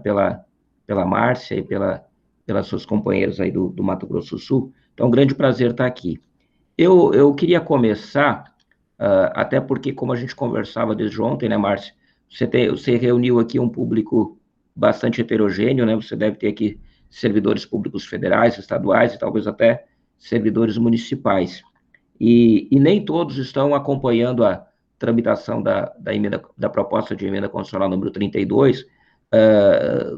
pela Márcia e pelas suas companheiras aí do Mato Grosso do Sul. Então, é um grande prazer estar aqui. Eu queria começar, até porque, como a gente conversava desde ontem, né, Márcia, você reuniu aqui um público bastante heterogêneo, né? Você deve ter aqui servidores públicos federais, estaduais e talvez até servidores municipais. E nem todos estão acompanhando a tramitação da proposta de emenda constitucional número 32,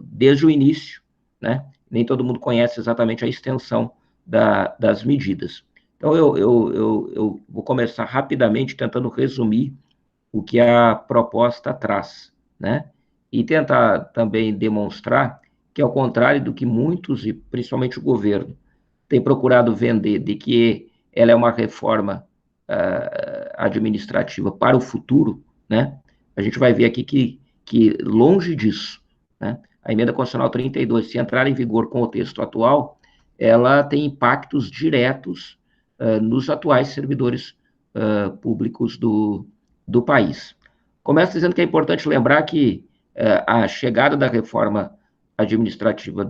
desde o início, né? Nem todo mundo conhece exatamente a extensão das medidas. Então, eu vou começar rapidamente tentando resumir o que a proposta traz, né? E tentar também demonstrar que, ao contrário do que muitos, e principalmente o governo, tem procurado vender, de que ela é uma reforma administrativa para o futuro, né? A gente vai ver aqui que longe disso, né? A emenda constitucional 32, se entrar em vigor com o texto atual, ela tem impactos diretos nos atuais servidores públicos do país. Começa dizendo que é importante lembrar que a chegada da reforma administrativa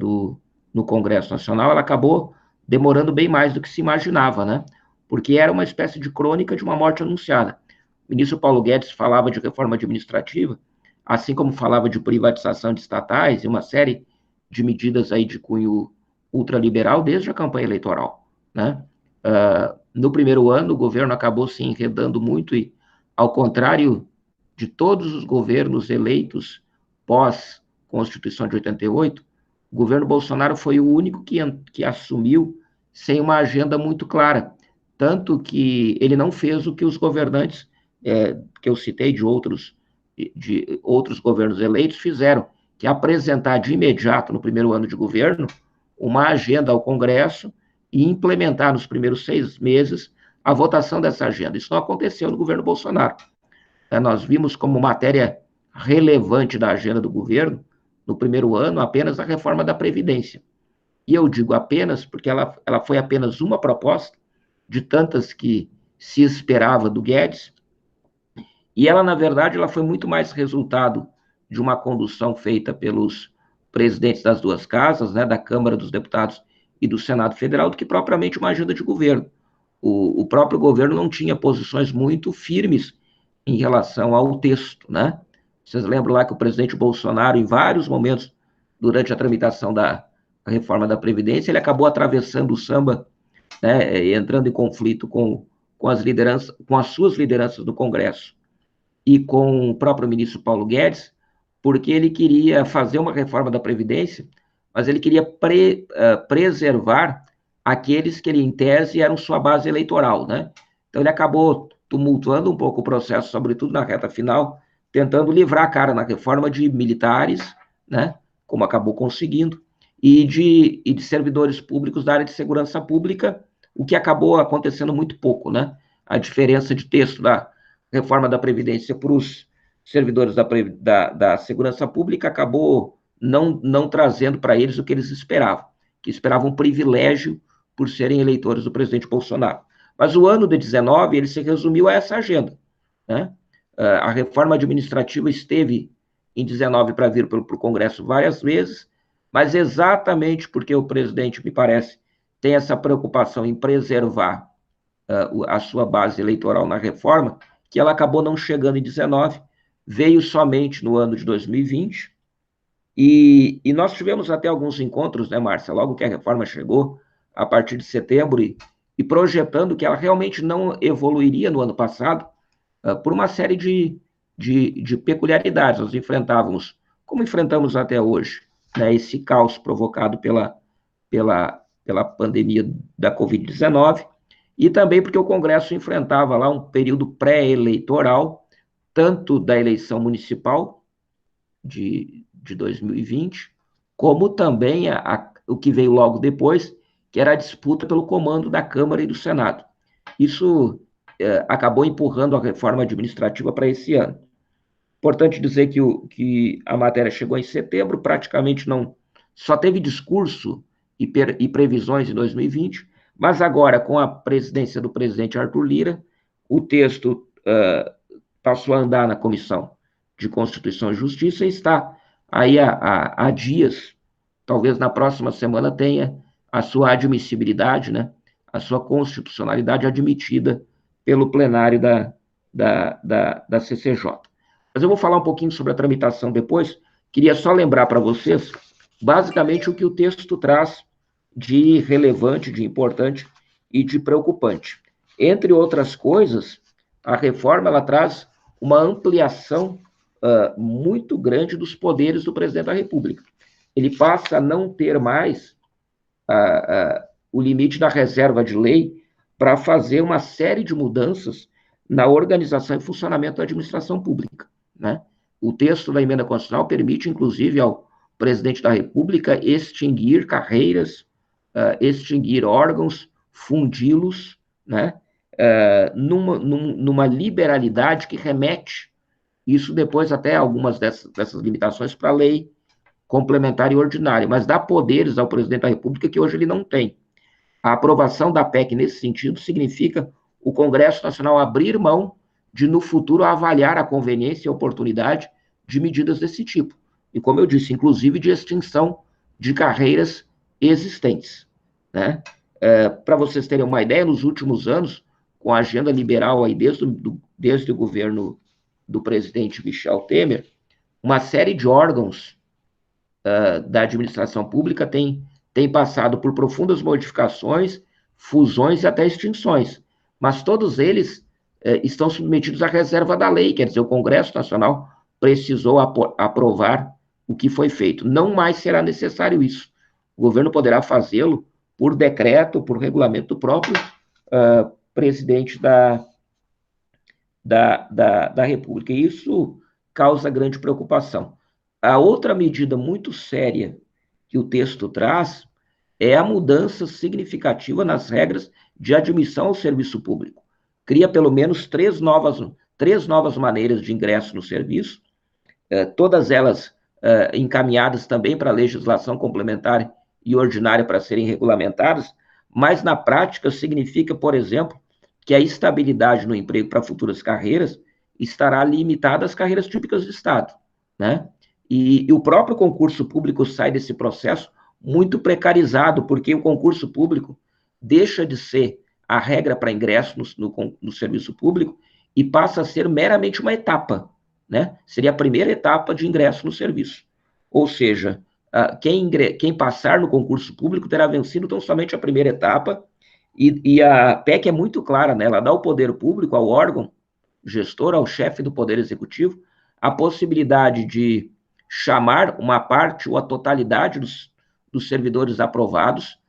no Congresso Nacional, ela acabou demorando bem mais do que se imaginava, né? Porque era uma espécie de crônica de uma morte anunciada. O ministro Paulo Guedes falava de reforma administrativa, assim como falava de privatização de estatais e uma série de medidas aí de cunho ultraliberal desde a campanha eleitoral, né? No primeiro ano, o governo acabou se enredando muito e, ao contrário de todos os governos eleitos pós-Constituição de 88, o governo Bolsonaro foi o único que assumiu sem uma agenda muito clara. Tanto que ele não fez o que os governantes, que eu citei de outros governos eleitos, fizeram, que é apresentar de imediato, no primeiro ano de governo, uma agenda ao Congresso e implementar nos primeiros 6 meses a votação dessa agenda. Isso não aconteceu no governo Bolsonaro. Nós vimos como matéria relevante da agenda do governo, no primeiro ano, apenas a reforma da Previdência. E eu digo apenas porque ela foi apenas uma proposta de tantas que se esperava do Guedes, e ela, na verdade, ela foi muito mais resultado de uma condução feita pelos presidentes das duas casas, né, da Câmara dos Deputados e do Senado Federal, do que propriamente uma agenda de governo. O próprio governo não tinha posições muito firmes em relação ao texto, né? Vocês lembram lá que o presidente Bolsonaro, em vários momentos, durante a tramitação da reforma da Previdência, ele acabou atravessando o samba, né, entrando em conflito com as suas lideranças do Congresso e com o próprio ministro Paulo Guedes, porque ele queria fazer uma reforma da Previdência, mas ele queria preservar aqueles que ele, em tese, eram sua base eleitoral, né? Então, ele acabou tumultuando um pouco o processo, sobretudo na reta final, tentando livrar a cara na reforma de militares, né? Como acabou conseguindo, e de servidores públicos da área de segurança pública, o que acabou acontecendo muito pouco, né? A diferença de texto da reforma da Previdência para os servidores da segurança pública acabou não trazendo para eles o que eles esperavam, que esperavam um privilégio por serem eleitores do presidente Bolsonaro. Mas o ano de 19, ele se resumiu a essa agenda, né? A reforma administrativa esteve em 19 para vir para o Congresso várias vezes, mas exatamente porque o presidente, me parece, tem essa preocupação em preservar a sua base eleitoral na reforma, que ela acabou não chegando em 19, veio somente no ano de 2020, e nós tivemos até alguns encontros, né, Márcia, logo que a reforma chegou, a partir de setembro, e projetando que ela realmente não evoluiria no ano passado, por uma série de peculiaridades. Nós enfrentávamos, como enfrentamos até hoje, né, esse caos provocado pela pandemia da Covid-19, e também porque o Congresso enfrentava lá um período pré-eleitoral, tanto da eleição municipal de 2020, como também o que veio logo depois, que era a disputa pelo comando da Câmara e do Senado. Isso acabou empurrando a reforma administrativa para esse ano. Importante dizer que a matéria chegou em setembro, praticamente não, só teve discurso e previsões em 2020, mas agora, com a presidência do presidente Arthur Lira, o texto passou a andar na Comissão de Constituição e Justiça e está aí há dias, talvez na próxima semana tenha a sua admissibilidade, né, a sua constitucionalidade admitida pelo plenário da CCJ. Mas eu vou falar um pouquinho sobre a tramitação depois. Queria só lembrar para vocês, basicamente, o que o texto traz de relevante, de importante e de preocupante. Entre outras coisas, a reforma ela traz uma ampliação muito grande dos poderes do presidente da República. Ele passa a não ter mais o limite da reserva de lei para fazer uma série de mudanças na organização e funcionamento da administração pública, né? O texto da emenda constitucional permite, inclusive, ao presidente da República extinguir carreiras, extinguir órgãos, fundi-los, né? Numa liberalidade que remete, isso depois até algumas dessas limitações para a lei complementar e ordinária, mas dá poderes ao presidente da República que hoje ele não tem. A aprovação da PEC nesse sentido significa o Congresso Nacional abrir mão de, no futuro, avaliar a conveniência e a oportunidade de medidas desse tipo. E, como eu disse, inclusive de extinção de carreiras existentes, né? Para vocês terem uma ideia, nos últimos anos, com a agenda liberal aí desde o governo do presidente Michel Temer, uma série de órgãos da administração pública tem passado por profundas modificações, fusões e até extinções. Mas todos eles estão submetidos à reserva da lei, quer dizer, o Congresso Nacional precisou aprovar o que foi feito. Não mais será necessário isso. O governo poderá fazê-lo por decreto, por regulamento do próprio presidente da República. E isso causa grande preocupação. A outra medida muito séria que o texto traz é a mudança significativa nas regras de admissão ao serviço público. Cria pelo menos três novas maneiras de ingresso no serviço, todas elas encaminhadas também para a legislação complementar e ordinária para serem regulamentadas, mas na prática significa, por exemplo, que a estabilidade no emprego para futuras carreiras estará limitada às carreiras típicas do Estado, né? E o próprio concurso público sai desse processo muito precarizado, porque o concurso público deixa de ser a regra para ingresso no serviço público e passa a ser meramente uma etapa, né? Seria a primeira etapa de ingresso no serviço. Ou seja, quem passar no concurso público terá vencido tão somente a primeira etapa, e a PEC é muito clara, né? Ela dá ao poder público, ao órgão gestor, ao chefe do Poder Executivo, a possibilidade de chamar uma parte ou a totalidade dos servidores aprovados,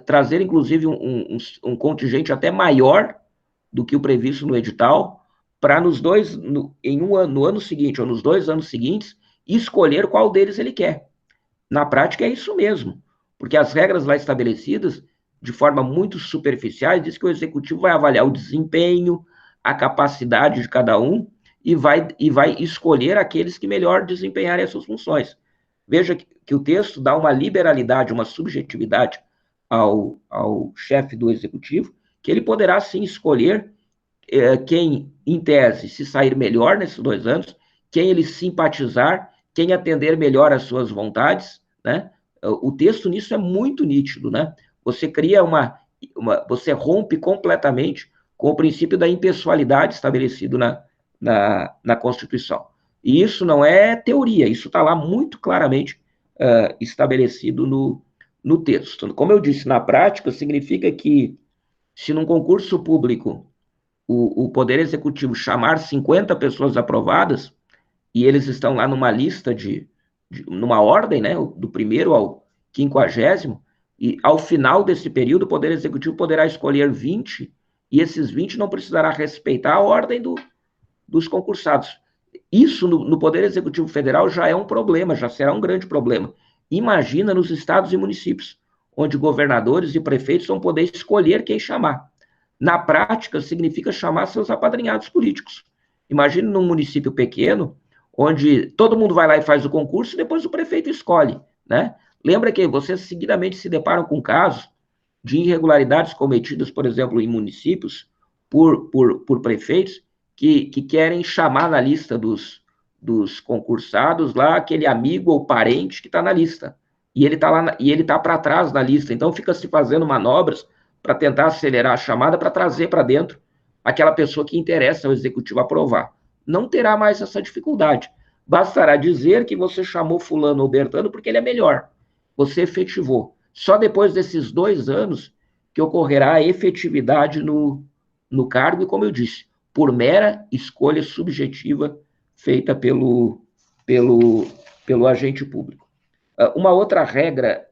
trazer inclusive um contingente até maior do que o previsto no edital, para no ano seguinte ou nos 2 anos seguintes, escolher qual deles ele quer. Na prática é isso mesmo, porque as regras lá estabelecidas, de forma muito superficial, diz que o executivo vai avaliar o desempenho, a capacidade de cada um, e vai escolher aqueles que melhor desempenharem as suas funções. Veja que o texto dá uma liberalidade, uma subjetividade ao chefe do executivo, que ele poderá sim escolher quem, em tese, se sair melhor nesses 2 anos, quem ele simpatizar, quem atender melhor às suas vontades, né? O texto nisso é muito nítido, né? Você cria você rompe completamente com o princípio da impessoalidade estabelecido na Constituição. E isso não é teoria, isso está lá muito claramente estabelecido no texto. Como eu disse, na prática, significa que se num concurso público o Poder Executivo chamar 50 pessoas aprovadas, e eles estão lá numa lista numa ordem, né, do primeiro ao 50º, e ao final desse período o Poder Executivo poderá escolher 20, e esses 20 não precisará respeitar a ordem dos concursados. Isso no Poder Executivo Federal já é um problema, já será um grande problema. Imagina nos estados e municípios, onde governadores e prefeitos vão poder escolher quem chamar. Na prática, significa chamar seus apadrinhados políticos. Imagine num município pequeno, onde todo mundo vai lá e faz o concurso e depois o prefeito escolhe, né? Lembra que vocês seguidamente se deparam com casos de irregularidades cometidas, por exemplo, em municípios, por prefeitos que querem chamar na lista dos dos concursados lá, aquele amigo ou parente que está na lista. E ele está lá, e ele está para trás na lista. Então fica se fazendo manobras para tentar acelerar a chamada para trazer para dentro aquela pessoa que interessa ao executivo aprovar. Não terá mais essa dificuldade. Bastará dizer que você chamou fulano ou Bertano porque ele é melhor. Você efetivou. Só depois desses 2 anos que ocorrerá a efetividade no cargo, e como eu disse, por mera escolha subjetiva feita pelo agente público. Uma outra regra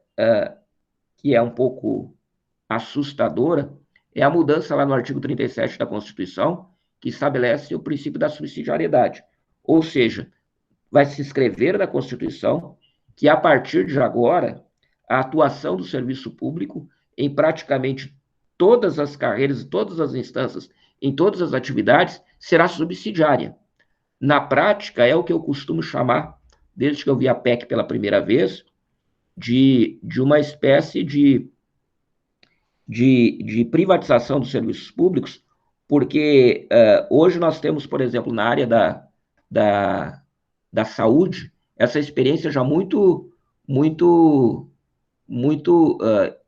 que é um pouco assustadora é a mudança lá no artigo 37 da Constituição, que estabelece o princípio da subsidiariedade. Ou seja, vai se escrever na Constituição que, a partir de agora, a atuação do serviço público em praticamente todas as carreiras, todas as instâncias, em todas as atividades, será subsidiária. Na prática, é o que eu costumo chamar, desde que eu vi a PEC pela primeira vez, de uma espécie de privatização dos serviços públicos, porque hoje nós temos, por exemplo, na área da saúde, essa experiência já muito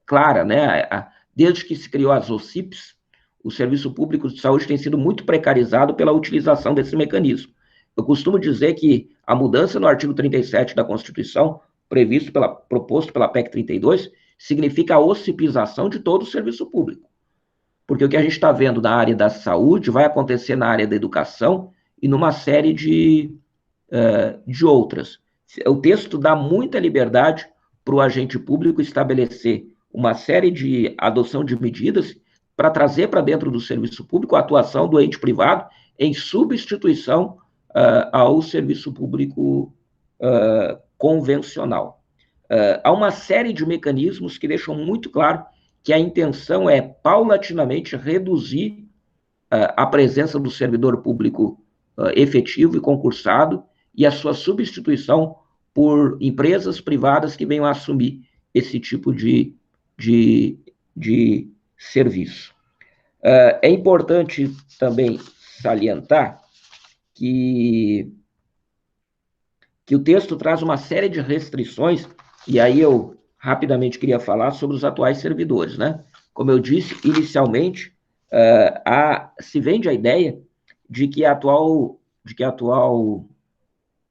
clara, né? Desde que se criou as OCIPs, o serviço público de saúde tem sido muito precarizado pela utilização desse mecanismo. Eu costumo dizer que a mudança no artigo 37 da Constituição, proposto pela PEC 32, significa a ossipização de todo o serviço público. Porque o que a gente está vendo na área da saúde vai acontecer na área da educação e numa série de outras. O texto dá muita liberdade para o agente público estabelecer uma série de adoção de medidas para trazer para dentro do serviço público a atuação do ente privado em substituição ao serviço público convencional. Há uma série de mecanismos que deixam muito claro que a intenção é paulatinamente reduzir a presença do servidor público efetivo e concursado e a sua substituição por empresas privadas que venham a assumir esse tipo de serviço. É importante também salientar que o texto traz uma série de restrições, e aí eu rapidamente queria falar sobre os atuais servidores, né? Como eu disse inicialmente, se vende a ideia de que a atual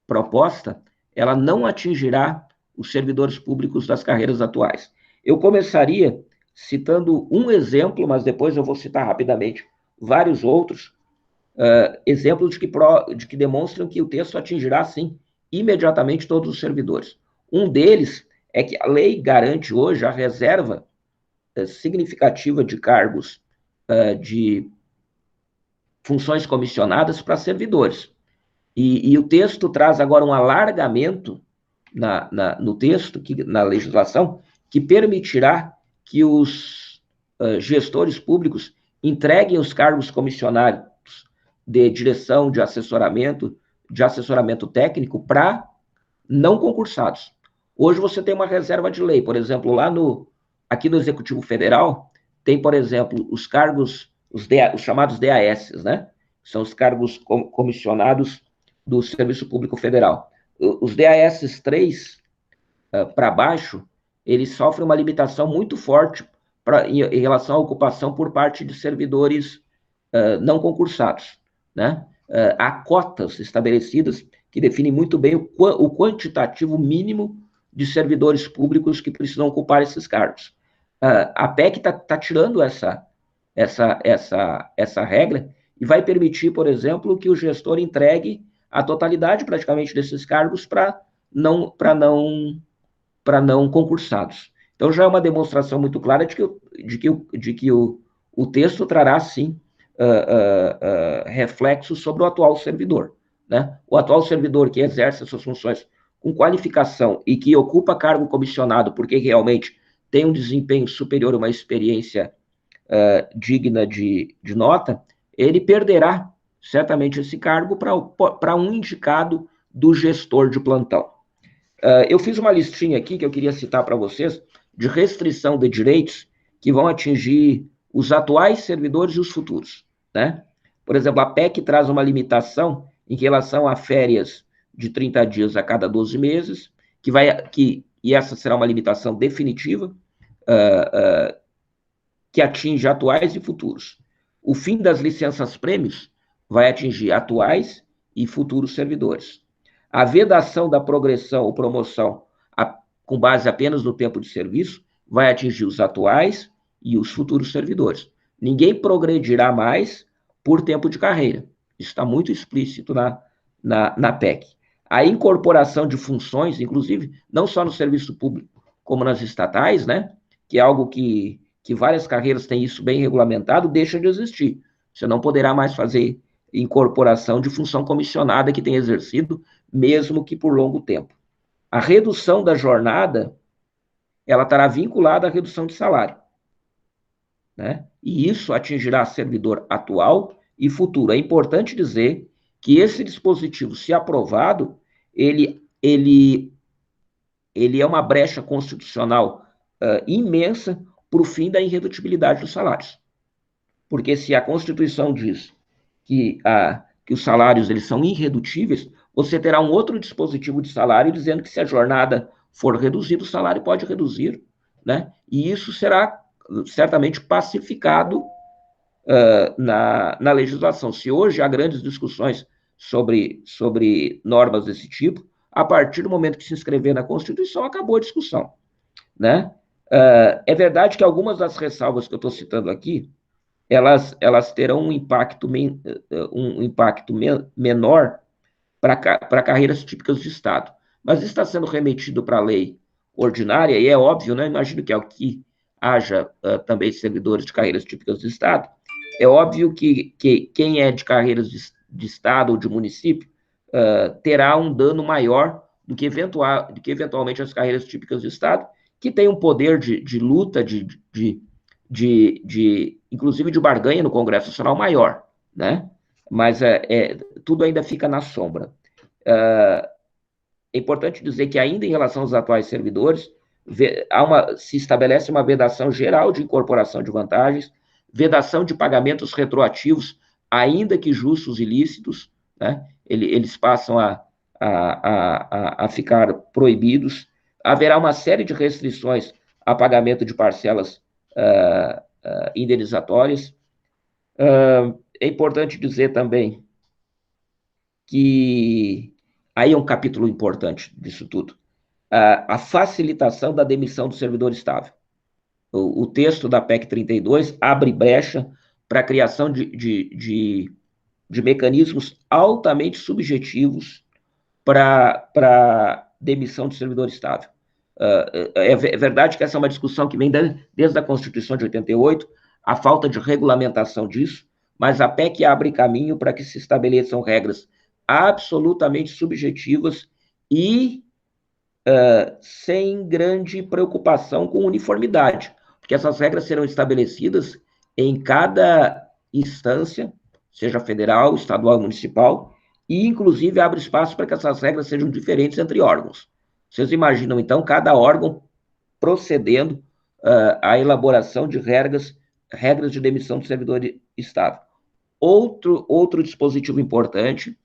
proposta ela não atingirá os servidores públicos das carreiras atuais. Eu começaria citando um exemplo, mas depois eu vou citar rapidamente vários outros exemplos de que demonstram que o texto atingirá, sim, imediatamente todos os servidores. Um deles é que a lei garante hoje a reserva significativa de cargos de funções comissionadas para servidores. E o texto traz agora um alargamento no texto, na legislação, que permitirá que os gestores públicos entreguem os cargos comissionados de direção, de assessoramento técnico para não concursados. Hoje você tem uma reserva de lei, por exemplo, aqui no Executivo Federal, tem, por exemplo, os cargos, os chamados DAS, né? São os cargos comissionados do Serviço Público Federal. Os DAS 3 para baixo, eles sofrem uma limitação muito forte em relação à ocupação por parte de servidores não concursados, né? Há cotas estabelecidas que definem muito bem o quantitativo mínimo de servidores públicos que precisam ocupar esses cargos. A PEC está tirando essa regra e vai permitir, por exemplo, que o gestor entregue a totalidade praticamente desses cargos para não concursados. Então já é uma demonstração muito clara de que o texto trará, sim, reflexos sobre o atual servidor, né? O atual servidor que exerce as suas funções com qualificação e que ocupa cargo comissionado porque realmente tem um desempenho superior, uma experiência digna de nota, ele perderá certamente esse cargo para um indicado do gestor de plantão. Eu fiz uma listinha aqui que eu queria citar para vocês de restrição de direitos que vão atingir os atuais servidores e os futuros, né? Por exemplo, a PEC traz uma limitação em relação a férias de 30 dias a cada 12 meses, e essa será uma limitação definitiva, que atinge atuais e futuros. O fim das licenças-prêmios vai atingir atuais e futuros servidores. A vedação da progressão ou promoção com base apenas no tempo de serviço vai atingir os atuais e os futuros servidores. Ninguém progredirá mais por tempo de carreira. Isso está muito explícito na PEC. A incorporação de funções, inclusive, não só no serviço público, como nas estatais, né, que é algo que várias carreiras têm isso bem regulamentado, deixa de existir. Você não poderá mais fazer incorporação de função comissionada que tem exercido, mesmo que por longo tempo. A redução da jornada, ela estará vinculada à redução de salário, né? E isso atingirá servidor atual e futuro. É importante dizer que esse dispositivo, se aprovado, ele é uma brecha constitucional imensa para o fim da irredutibilidade dos salários. Porque se a Constituição diz que os salários eles são irredutíveis, você terá um outro dispositivo de salário dizendo que se a jornada for reduzida, o salário pode reduzir, né? E isso será certamente pacificado na legislação. Se hoje há grandes discussões sobre normas desse tipo, a partir do momento que se inscrever na Constituição, acabou a discussão, né? É verdade que algumas das ressalvas que eu estou citando aqui, elas terão um impacto menor para carreiras típicas de Estado. Mas isso está sendo remetido para a lei ordinária, e é óbvio, né? Imagino que aqui haja também servidores de carreiras típicas de Estado. É óbvio que quem é de carreiras de Estado ou de município terá um dano maior do que eventualmente as carreiras típicas de Estado, que tem um poder de luta, inclusive de barganha no Congresso Nacional maior, né? Mas tudo ainda fica na sombra. É importante dizer que ainda em relação aos atuais servidores, se estabelece uma vedação geral de incorporação de vantagens, vedação de pagamentos retroativos, ainda que justos e lícitos, né? Eles passam a ficar proibidos. Haverá uma série de restrições a pagamento de parcelas indenizatórias. É importante dizer também que aí é um capítulo importante disso tudo, a facilitação da demissão do servidor estável. O texto da PEC 32 abre brecha para a criação de mecanismos altamente subjetivos para demissão de servidor estável. É verdade que essa é uma discussão que vem desde a Constituição de 88, a falta de regulamentação disso, mas a PEC abre caminho para que se estabeleçam regras absolutamente subjetivas e sem grande preocupação com uniformidade, porque essas regras serão estabelecidas em cada instância, seja federal, estadual, municipal, e inclusive abre espaço para que essas regras sejam diferentes entre órgãos. Vocês imaginam, então, cada órgão procedendo à elaboração de regras de demissão do servidor estável. Outro dispositivo importante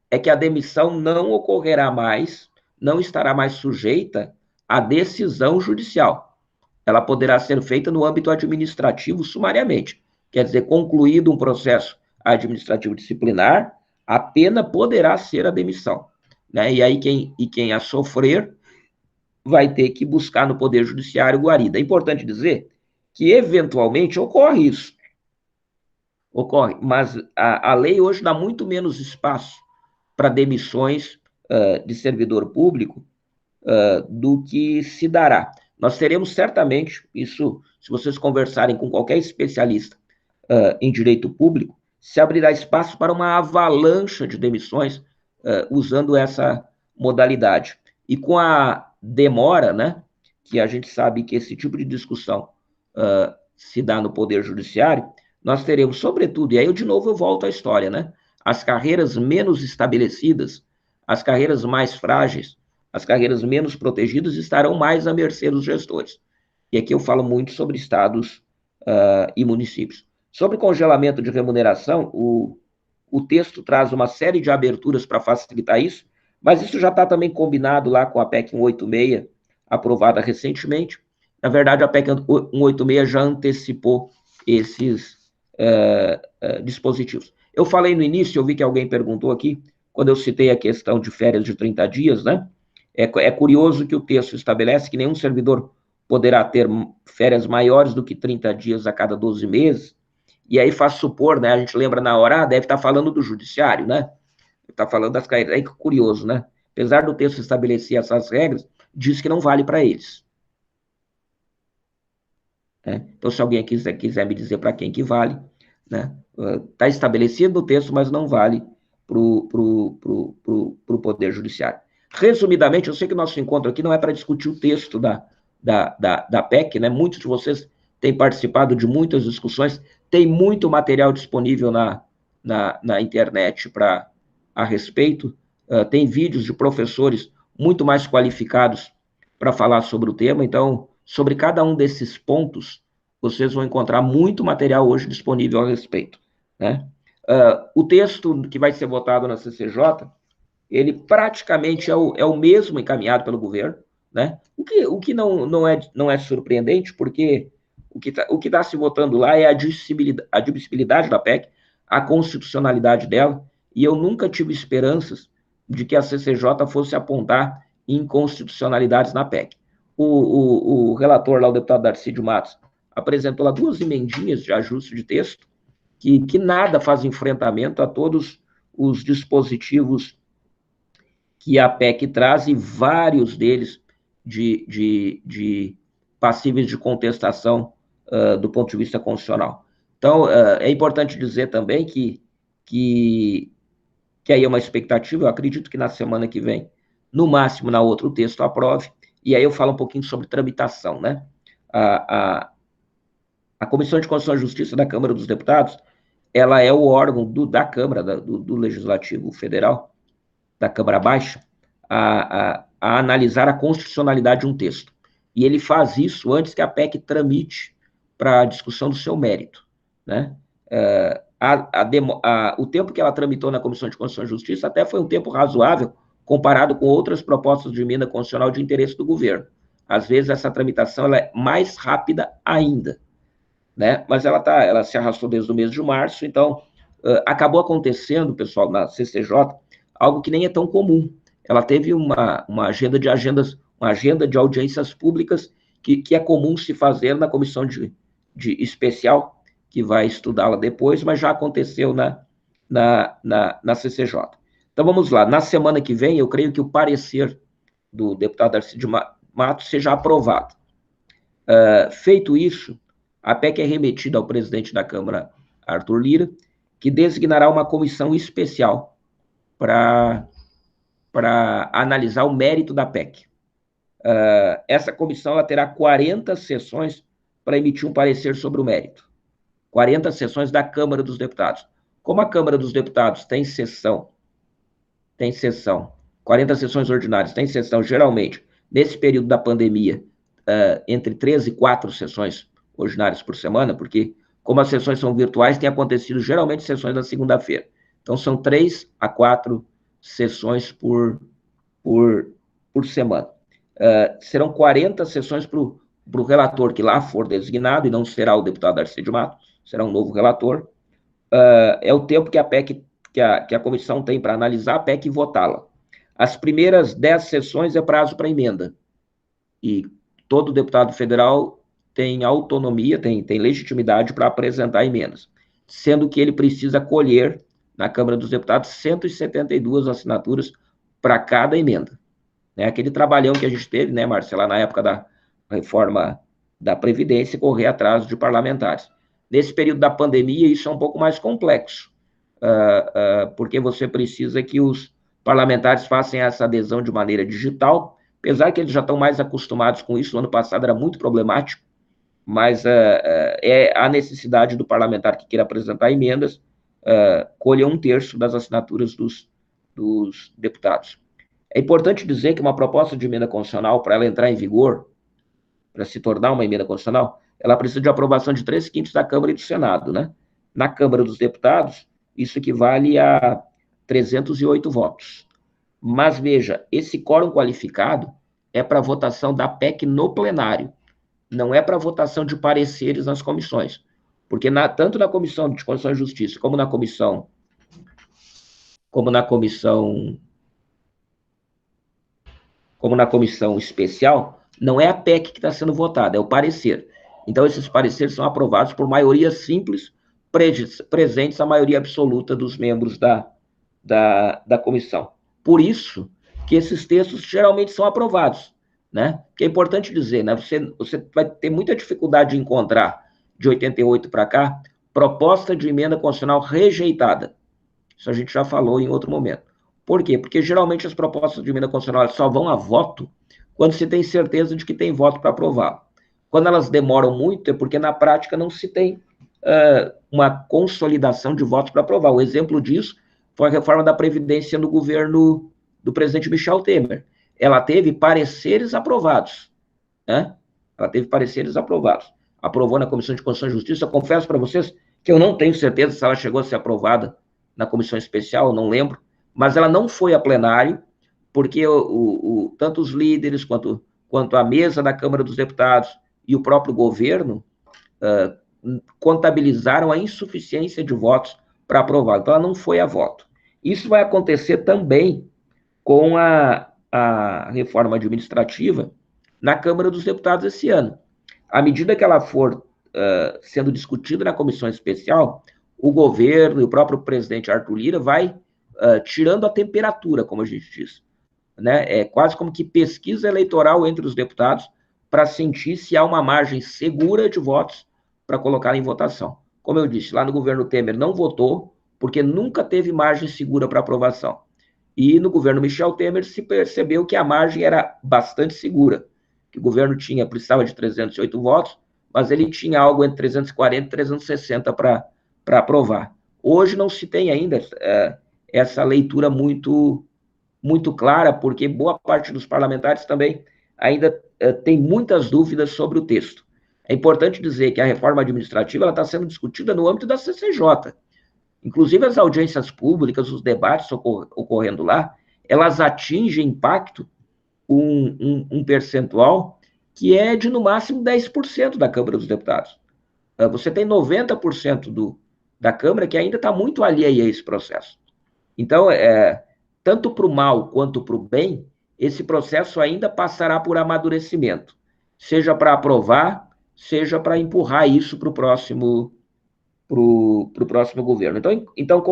é que a demissão não ocorrerá mais, não estará mais sujeita à decisão judicial. Ela poderá ser feita no âmbito administrativo sumariamente. Quer dizer, concluído um processo administrativo disciplinar, a pena poderá ser a demissão, né? E aí quem a sofrer vai ter que buscar no Poder Judiciário guarida. É importante dizer que, eventualmente, ocorre isso. Ocorre, mas a lei hoje dá muito menos espaço para demissões de servidor público do que se dará. Nós teremos certamente, isso, se vocês conversarem com qualquer especialista em direito público, se abrirá espaço para uma avalanche de demissões usando essa modalidade. E com a demora, né, que a gente sabe que esse tipo de discussão se dá no Poder Judiciário, nós teremos, sobretudo, e aí de novo eu volto à história, né, as carreiras menos estabelecidas, as carreiras mais frágeis, as carreiras menos protegidas estarão mais à mercê dos gestores. E aqui eu falo muito sobre estados e municípios. Sobre congelamento de remuneração, o texto traz uma série de aberturas para facilitar isso, Mas isso já está também combinado lá com a PEC 186, aprovada recentemente. Na verdade, a PEC 186 já antecipou esses dispositivos. Eu falei no início, eu vi que alguém perguntou aqui, quando eu citei a questão de férias de 30 dias, né? É curioso que o texto estabelece que nenhum servidor poderá ter férias maiores do que 30 dias a cada 12 meses, e aí faz supor, né? A gente lembra na hora, deve estar falando do judiciário, né? Está falando das carreiras. É curioso, né? Apesar do texto estabelecer essas regras, diz que não vale para eles. Né? Então, se alguém quiser me dizer para quem que vale, né? Está estabelecido no texto, mas não vale para o Poder Judiciário. Resumidamente, eu sei que o nosso encontro aqui não é para discutir o texto da PEC, né? Muitos de vocês têm participado de muitas discussões, tem muito material disponível na internet a respeito, tem vídeos de professores muito mais qualificados para falar sobre o tema, então, sobre cada um desses pontos, vocês vão encontrar muito material hoje disponível a respeito, né? O texto que vai ser votado na CCJ, ele praticamente é o mesmo encaminhado pelo governo, né? O que não é surpreendente, porque o que está se votando lá é a admissibilidade da PEC, a constitucionalidade dela, e eu nunca tive esperanças de que a CCJ fosse apontar inconstitucionalidades na PEC. O relator lá, o deputado Darcídio Matos, apresentou lá 2 emendinhas de ajuste de texto, que nada faz enfrentamento a todos os dispositivos que a PEC traz, e vários deles de passíveis de contestação do ponto de vista constitucional. Então, é importante dizer também que aí é uma expectativa, eu acredito que na semana que vem, no máximo na outra, o texto aprove, e aí eu falo um pouquinho sobre tramitação, né? A Comissão de Constituição e Justiça da Câmara dos Deputados, ela é o órgão da Câmara, do Legislativo Federal, da Câmara Baixa, a analisar a constitucionalidade de um texto. E ele faz isso antes que a PEC tramite para a discussão do seu mérito, né? O tempo que ela tramitou na Comissão de Constituição e Justiça até foi um tempo razoável comparado com outras propostas de emenda constitucional de interesse do governo. Às vezes essa tramitação ela é mais rápida ainda, né? Mas ela se arrastou desde o mês de março, então acabou acontecendo, pessoal, na CCJ, algo que nem é tão comum. Ela teve uma agenda de audiências públicas que é comum se fazer na comissão de especial, que vai estudá-la depois, mas já aconteceu na CCJ. Então, vamos lá. Na semana que vem, eu creio que o parecer do deputado Darcídio Matos seja aprovado. Feito isso, a PEC é remetida ao presidente da Câmara, Arthur Lira, que designará uma comissão especial para analisar o mérito da PEC. Essa comissão ela terá 40 sessões para emitir um parecer sobre o mérito. 40 sessões da Câmara dos Deputados. Como a Câmara dos Deputados tem sessão, 40 sessões ordinárias, tem sessão, geralmente, nesse período da pandemia, entre 3 e 4 sessões ordinárias por semana, porque, como as sessões são virtuais, tem acontecido geralmente sessões na segunda-feira. Então, são 3 a 4 sessões por semana. Serão 40 sessões para o relator que lá for designado, e não será o deputado Darcídio Matos, será um novo relator. É o tempo que a PEC, que a comissão tem para analisar a PEC e votá-la. As primeiras 10 sessões é prazo para emenda. E todo deputado federal tem autonomia, tem legitimidade para apresentar emendas, sendo que ele precisa colher, na Câmara dos Deputados, 172 assinaturas para cada emenda. Aquele trabalhão que a gente teve, né, Marcela, na época da reforma da Previdência, correr atrás de parlamentares. Nesse período da pandemia, isso é um pouco mais complexo, porque você precisa que os parlamentares façam essa adesão de maneira digital, apesar que eles já estão mais acostumados com isso. No ano passado era muito problemático, mas é a necessidade do parlamentar que queira apresentar emendas colher 1/3 das assinaturas dos deputados. É importante dizer que uma proposta de emenda constitucional, para ela entrar em vigor, para se tornar uma emenda constitucional, ela precisa de aprovação de 3/5 da Câmara e do Senado, né? Na Câmara dos Deputados, isso equivale a 308 votos. Mas veja, esse quórum qualificado é para votação da PEC no plenário, não é para votação de pareceres nas comissões. Porque tanto na Comissão de Constituição e Justiça como na comissão especial, não é a PEC que está sendo votada, é o parecer. Então, esses pareceres são aprovados por maioria simples, presentes a maioria absoluta dos membros da comissão. Por isso que esses textos geralmente são aprovados, né? Que é importante dizer, né? Você vai ter muita dificuldade de encontrar, de 88 para cá, proposta de emenda constitucional rejeitada. Isso a gente já falou em outro momento. Por quê? Porque geralmente as propostas de emenda constitucional só vão a voto quando se tem certeza de que tem voto para aprovar. Quando elas demoram muito, é porque na prática não se tem uma consolidação de votos para aprovar. O exemplo disso foi a reforma da Previdência no governo do presidente Michel Temer. Ela teve pareceres aprovados, né? Ela teve pareceres aprovados. Aprovou na Comissão de Constituição e Justiça. Eu confesso para vocês que eu não tenho certeza se ela chegou a ser aprovada na comissão especial, não lembro, mas ela não foi a plenário, porque tanto os líderes quanto a mesa da Câmara dos Deputados e o próprio governo contabilizaram a insuficiência de votos para aprovar. Então, ela não foi a voto. Isso vai acontecer também com a reforma administrativa na Câmara dos Deputados esse ano. À medida que ela for sendo discutida na comissão especial, o governo e o próprio presidente Arthur Lira vai tirando a temperatura, como a gente diz. Né? É quase como que pesquisa eleitoral entre os deputados para sentir se há uma margem segura de votos para colocar em votação. Como eu disse, lá no governo Temer não votou, porque nunca teve margem segura para aprovação. E no governo Michel Temer se percebeu que a margem era bastante segura, que o governo precisava de 308 votos, mas ele tinha algo entre 340 e 360 para aprovar. Hoje não se tem ainda essa leitura muito clara, porque boa parte dos parlamentares também ainda tem muitas dúvidas sobre o texto. É importante dizer que a reforma administrativa está sendo discutida no âmbito da CCJ. Inclusive, as audiências públicas, os debates ocorrendo lá, elas atingem impacto um percentual que é de, no máximo, 10% da Câmara dos Deputados. Você tem 90% da Câmara que ainda está muito alheia a esse processo. Então, tanto para o mal quanto para o bem, esse processo ainda passará por amadurecimento, seja para aprovar, seja para empurrar isso para o próximo governo. Então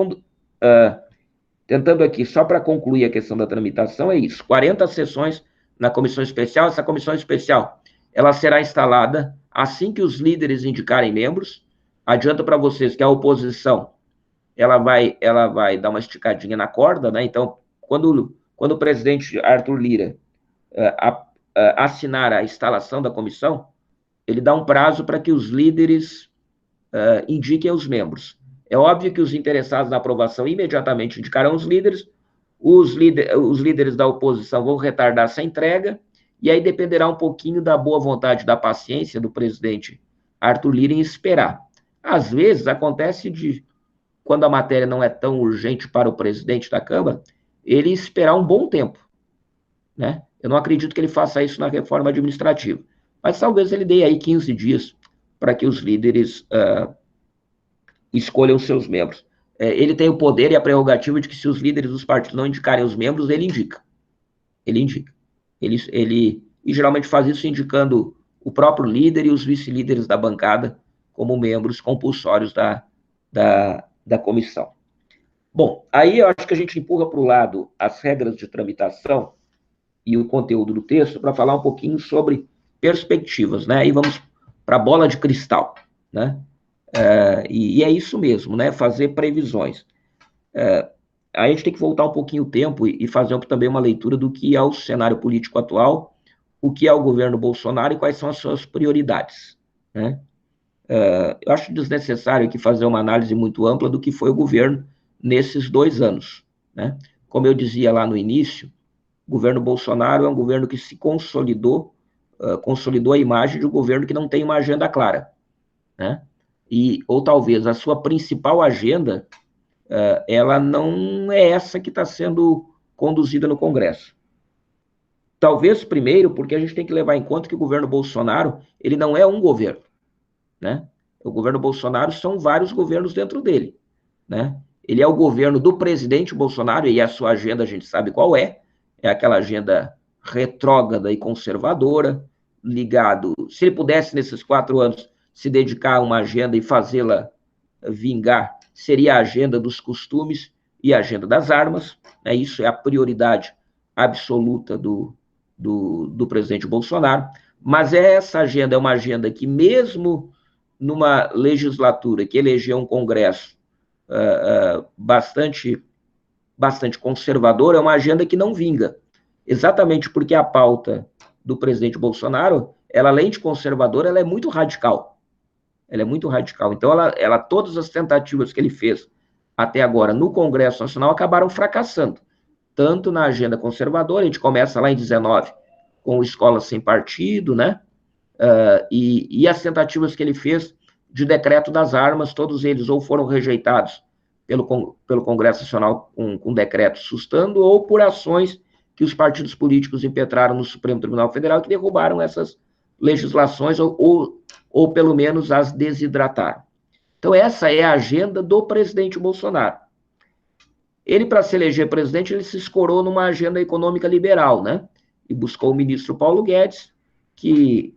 tentando aqui, só para concluir a questão da tramitação, é isso, 40 sessões na comissão especial. Essa comissão especial, ela será instalada assim que os líderes indicarem membros. Adianto para vocês que a oposição, ela vai dar uma esticadinha na corda, né? Então, quando o presidente Arthur Lira assinar a instalação da comissão, ele dá um prazo para que os líderes indiquem os membros. É óbvio que os interessados na aprovação imediatamente indicarão os líderes, os líderes da oposição vão retardar essa entrega, e aí dependerá um pouquinho da boa vontade, da paciência do presidente Arthur Lira em esperar. Às vezes, acontece quando a matéria não é tão urgente para o presidente da Câmara, ele esperar um bom tempo, né? Eu não acredito que ele faça isso na reforma administrativa, mas talvez ele dê aí 15 dias para que os líderes escolham seus membros. Ele tem o poder e a prerrogativa de que, se os líderes dos partidos não indicarem os membros, ele indica. Ele geralmente faz isso indicando o próprio líder e os vice-líderes da bancada como membros compulsórios da comissão. Bom, aí eu acho que a gente empurra para o lado as regras de tramitação e o conteúdo do texto para falar um pouquinho sobre perspectivas, né? Aí vamos para a bola de cristal, né? E é isso mesmo, né? Fazer previsões. A gente tem que voltar um pouquinho o tempo e fazer também uma leitura do que é o cenário político atual, o que é o governo Bolsonaro e quais são as suas prioridades, né? Eu acho desnecessário aqui fazer uma análise muito ampla do que foi o governo nesses 2 anos, né? Como eu dizia lá no início, o governo Bolsonaro é um governo que se consolidou a imagem de um governo que não tem uma agenda clara, né? Ou talvez a sua principal agenda, ela não é essa que está sendo conduzida no Congresso. Talvez, primeiro, porque a gente tem que levar em conta que o governo Bolsonaro, ele não é um governo, né? O governo Bolsonaro são vários governos dentro dele, né? Ele é o governo do presidente Bolsonaro, e a sua agenda a gente sabe qual é aquela agenda retrógrada e conservadora, ligado, se ele pudesse, nesses 4 anos, se dedicar a uma agenda e fazê-la vingar, seria a agenda dos costumes e a agenda das armas, né? Isso é a prioridade absoluta do presidente Bolsonaro, mas essa agenda é uma agenda que, mesmo numa legislatura que elegeu um Congresso bastante conservador, é uma agenda que não vinga, exatamente porque a pauta do presidente Bolsonaro, ela, além de conservadora, ela é muito radical. Ela é muito radical. Então, todas as tentativas que ele fez até agora no Congresso Nacional acabaram fracassando, tanto na agenda conservadora, a gente começa lá em 19, com Escola Sem Partido, né? E as tentativas que ele fez de decreto das armas, todos eles ou foram rejeitados pelo Congresso Nacional com decreto sustando, ou por ações que os partidos políticos impetraram no Supremo Tribunal Federal, que derrubaram essas legislações, ou pelo menos as desidrataram. Então, essa é a agenda do presidente Bolsonaro. Ele, para se eleger presidente, ele se escorou numa agenda econômica liberal, né? E buscou o ministro Paulo Guedes, que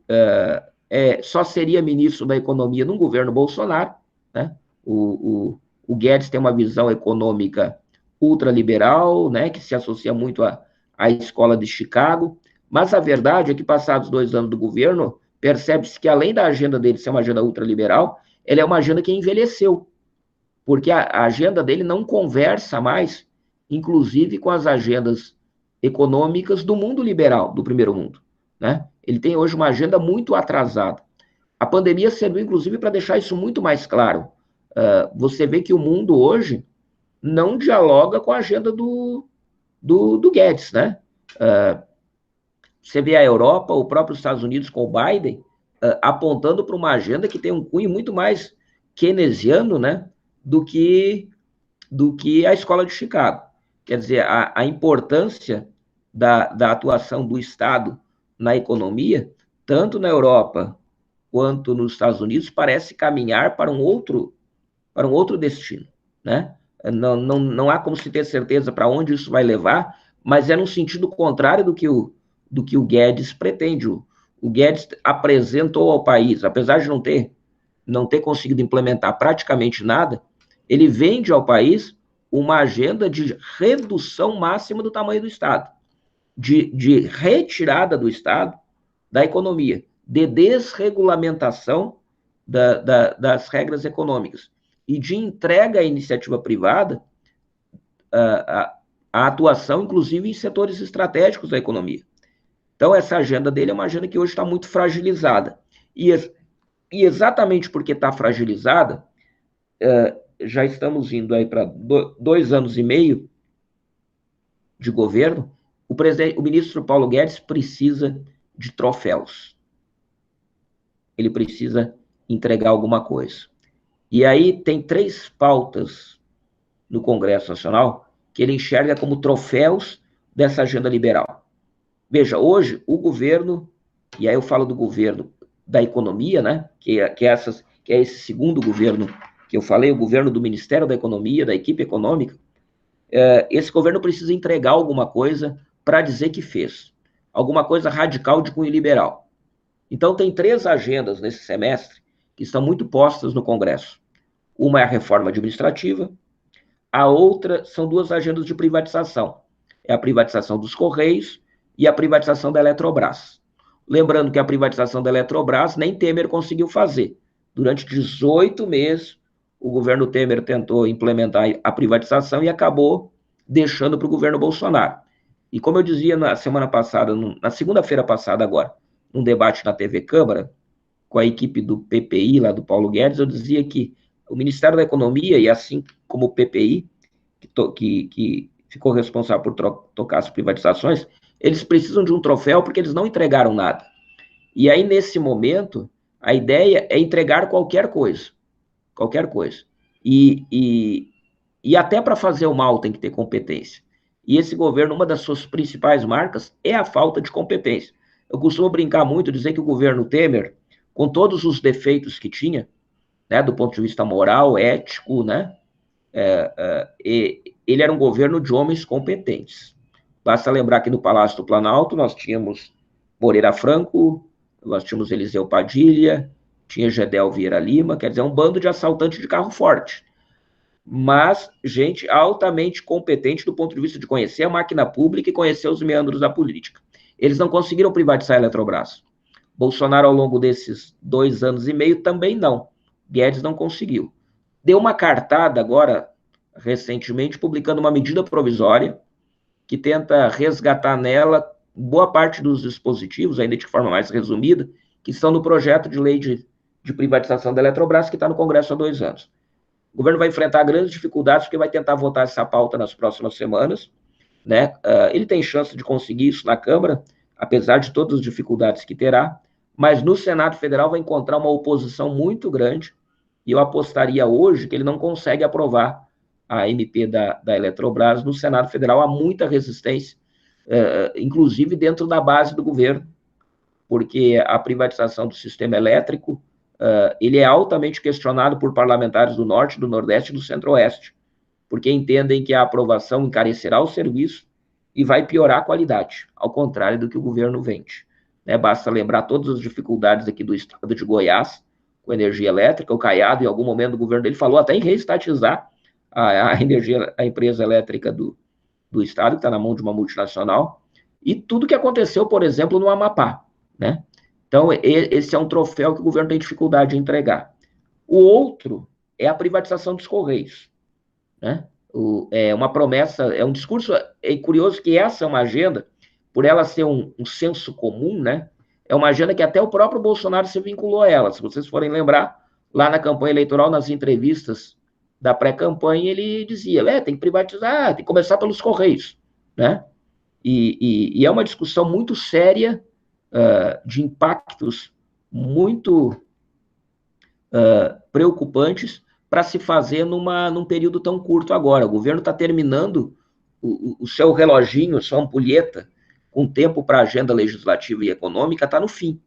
só seria ministro da Economia no governo Bolsonaro, né? O Guedes tem uma visão econômica ultraliberal, né? Que se associa muito à escola de Chicago, mas a verdade é que, passados 2 anos do governo, percebe-se que, além da agenda dele ser uma agenda ultraliberal, ela é uma agenda que envelheceu, porque a agenda dele não conversa mais, inclusive, com as agendas econômicas do mundo liberal, do primeiro mundo, né? Ele tem hoje uma agenda muito atrasada. A pandemia serviu, inclusive, para deixar isso muito mais claro. Você vê que o mundo hoje não dialoga com a agenda do Guedes, né? Você vê a Europa, o próprio Estados Unidos com o Biden, apontando para uma agenda que tem um cunho muito mais keynesiano, né, do que a escola de Chicago. Quer dizer, a importância da atuação do Estado na economia, tanto na Europa quanto nos Estados Unidos, parece caminhar para um outro destino, né? Não há como se ter certeza para onde isso vai levar, mas é no sentido contrário do que o Guedes pretende. O Guedes apresentou ao país, apesar de não ter conseguido implementar praticamente nada, ele vende ao país uma agenda de redução máxima do tamanho do Estado, de retirada do Estado da economia, de desregulamentação das regras econômicas e de entrega à iniciativa privada a atuação, inclusive, em setores estratégicos da economia. Então, essa agenda dele é uma agenda que hoje está muito fragilizada. E exatamente porque está fragilizada, já estamos indo aí para 2 anos e meio de governo, o ministro Paulo Guedes precisa de troféus. Ele precisa entregar alguma coisa. E aí tem 3 pautas no Congresso Nacional que ele enxerga como troféus dessa agenda liberal. Veja, hoje o governo, e aí eu falo do governo da economia, né, que é esse segundo governo que eu falei, o governo do Ministério da Economia, da equipe econômica, esse governo precisa entregar alguma coisa para dizer que fez, alguma coisa radical de cunho liberal. Então, tem 3 agendas nesse semestre que estão muito postas no Congresso. Uma é a reforma administrativa, a outra são 2 agendas de privatização. É a privatização dos Correios e a privatização da Eletrobras. Lembrando que a privatização da Eletrobras nem Temer conseguiu fazer. Durante 18 meses, o governo Temer tentou implementar a privatização e acabou deixando para o governo Bolsonaro. E como eu dizia na semana passada, na segunda-feira passada agora, num debate na TV Câmara, com a equipe do PPI, lá do Paulo Guedes, eu dizia que o Ministério da Economia, e assim como o PPI, que ficou responsável por tocar as privatizações, eles precisam de um troféu porque eles não entregaram nada. E aí, nesse momento, a ideia é entregar qualquer coisa. Qualquer coisa. E até para fazer o mal tem que ter competência. E esse governo, uma das suas principais marcas é a falta de competência. Eu costumo brincar muito, dizer que o governo Temer, com todos os defeitos que tinha, né, do ponto de vista moral, ético, né, ele era um governo de homens competentes. Basta lembrar que no Palácio do Planalto nós tínhamos Moreira Franco, nós tínhamos Eliseu Padilha, tinha Gedel Vieira Lima, quer dizer, um bando de assaltantes de carro forte. Mas gente altamente competente do ponto de vista de conhecer a máquina pública e conhecer os meandros da política. Eles não conseguiram privatizar a Eletrobras. Bolsonaro, ao longo desses 2 anos e meio, também não. Guedes não conseguiu. Deu uma cartada agora, recentemente, publicando uma medida provisória que tenta resgatar nela boa parte dos dispositivos, ainda de forma mais resumida, que estão no projeto de lei de privatização da Eletrobras, que está no Congresso há 2 anos. O governo vai enfrentar grandes dificuldades, porque vai tentar votar essa pauta nas próximas semanas, né? Ele tem chance de conseguir isso na Câmara, apesar de todas as dificuldades que terá, mas no Senado Federal vai encontrar uma oposição muito grande, e eu apostaria hoje que ele não consegue aprovar a MP da Eletrobras no Senado Federal. Há muita resistência, inclusive dentro da base do governo, porque a privatização do sistema elétrico, ele é altamente questionado por parlamentares do Norte, do Nordeste e do Centro-Oeste, porque entendem que a aprovação encarecerá o serviço e vai piorar a qualidade, ao contrário do que o governo vende. Né? Basta lembrar todas as dificuldades aqui do estado de Goiás, com energia elétrica. O Caiado, em algum momento do governo dele, falou até em reestatizar a empresa elétrica do estado, que está na mão de uma multinacional, e tudo que aconteceu, por exemplo, no Amapá, né? Então, esse é um troféu que o governo tem dificuldade de entregar. O outro é a privatização dos Correios, né? É uma promessa, é um discurso, é curioso que essa é uma agenda, por ela ser um senso comum, né? É uma agenda que até o próprio Bolsonaro se vinculou a ela. Se vocês forem lembrar, lá na campanha eleitoral, nas entrevistas da pré-campanha, ele dizia, tem que privatizar, tem que começar pelos Correios, né? E é uma discussão muito séria, de impactos muito preocupantes para se fazer num período tão curto agora. O governo está terminando o seu reloginho, sua ampulheta, com tempo para a agenda legislativa e econômica, está no fim.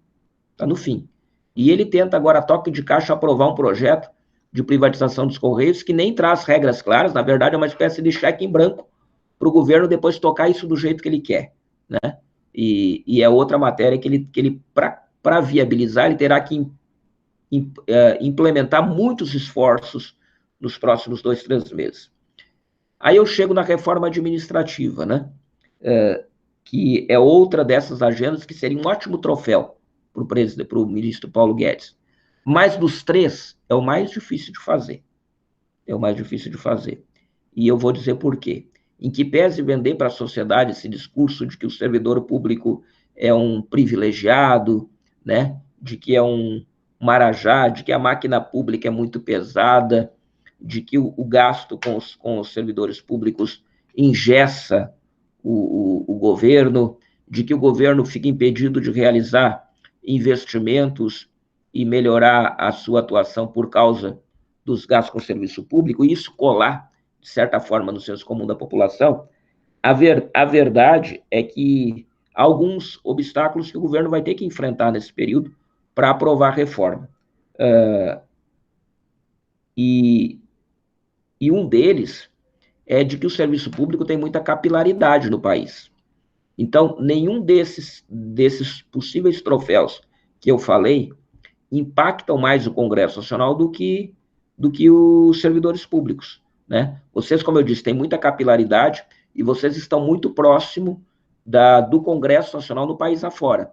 Está no fim. E ele tenta agora, a toque de caixa, aprovar um projeto de privatização dos Correios que nem traz regras claras, na verdade é uma espécie de cheque em branco para o governo depois tocar isso do jeito que ele quer, né? E é outra matéria que ele para viabilizar, ele terá que implementar muitos esforços nos próximos 2, 3 meses. Aí eu chego na reforma administrativa, né? Que é outra dessas agendas que seria um ótimo troféu para o ministro Paulo Guedes. Mas dos 3, é o mais difícil de fazer. É o mais difícil de fazer. E eu vou dizer por quê. Em que pese vender para a sociedade esse discurso de que o servidor público é um privilegiado, né? De que é um marajá, de que a máquina pública é muito pesada, de que o gasto com os servidores públicos engessa o governo, de que o governo fica impedido de realizar investimentos e melhorar a sua atuação por causa dos gastos com o serviço público, e isso colar, de certa forma, no senso comum da população. A verdade é que há alguns obstáculos que o governo vai ter que enfrentar nesse período para aprovar a reforma. E um deles é de que o serviço público tem muita capilaridade no país. Então, nenhum desses possíveis troféus que eu falei impactam mais o Congresso Nacional do que os servidores públicos, né? Vocês, como eu disse, têm muita capilaridade e vocês estão muito próximo do Congresso Nacional no país afora.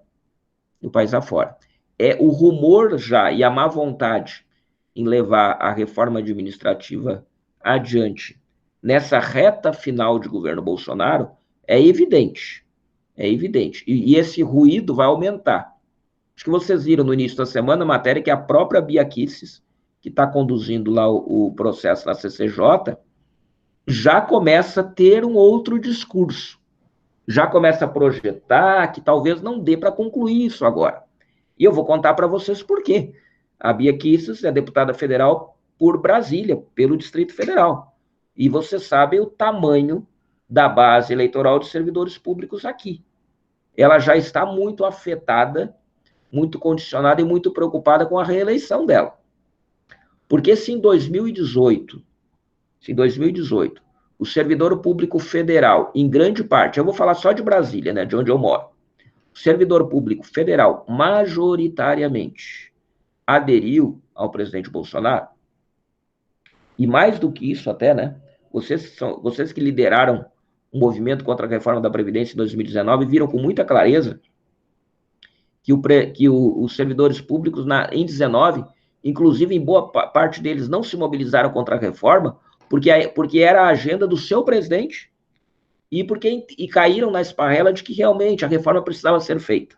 No país afora. O rumor já e a má vontade em levar a reforma administrativa adiante nessa reta final de governo Bolsonaro é evidente. É evidente. E esse ruído vai aumentar. Acho que vocês viram no início da semana a matéria que a própria Bia Kicis, que está conduzindo lá o processo na CCJ, já começa a ter um outro discurso. Já começa a projetar que talvez não dê para concluir isso agora. E eu vou contar para vocês por quê. A Bia Kicis é deputada federal por Brasília, pelo Distrito Federal. E vocês sabem o tamanho da base eleitoral de servidores públicos aqui. Ela já está muito afetada, muito condicionada e muito preocupada com a reeleição dela. Porque se em 2018, o servidor público federal, em grande parte, eu vou falar só de Brasília, né, de onde eu moro, o servidor público federal, majoritariamente, aderiu ao presidente Bolsonaro, e mais do que isso até, né, vocês que lideraram o movimento contra a reforma da Previdência em 2019 viram com muita clareza que os servidores públicos em 19, inclusive em boa parte deles, não se mobilizaram contra a reforma, porque era a agenda do seu presidente e caíram na esparrela de que realmente a reforma precisava ser feita,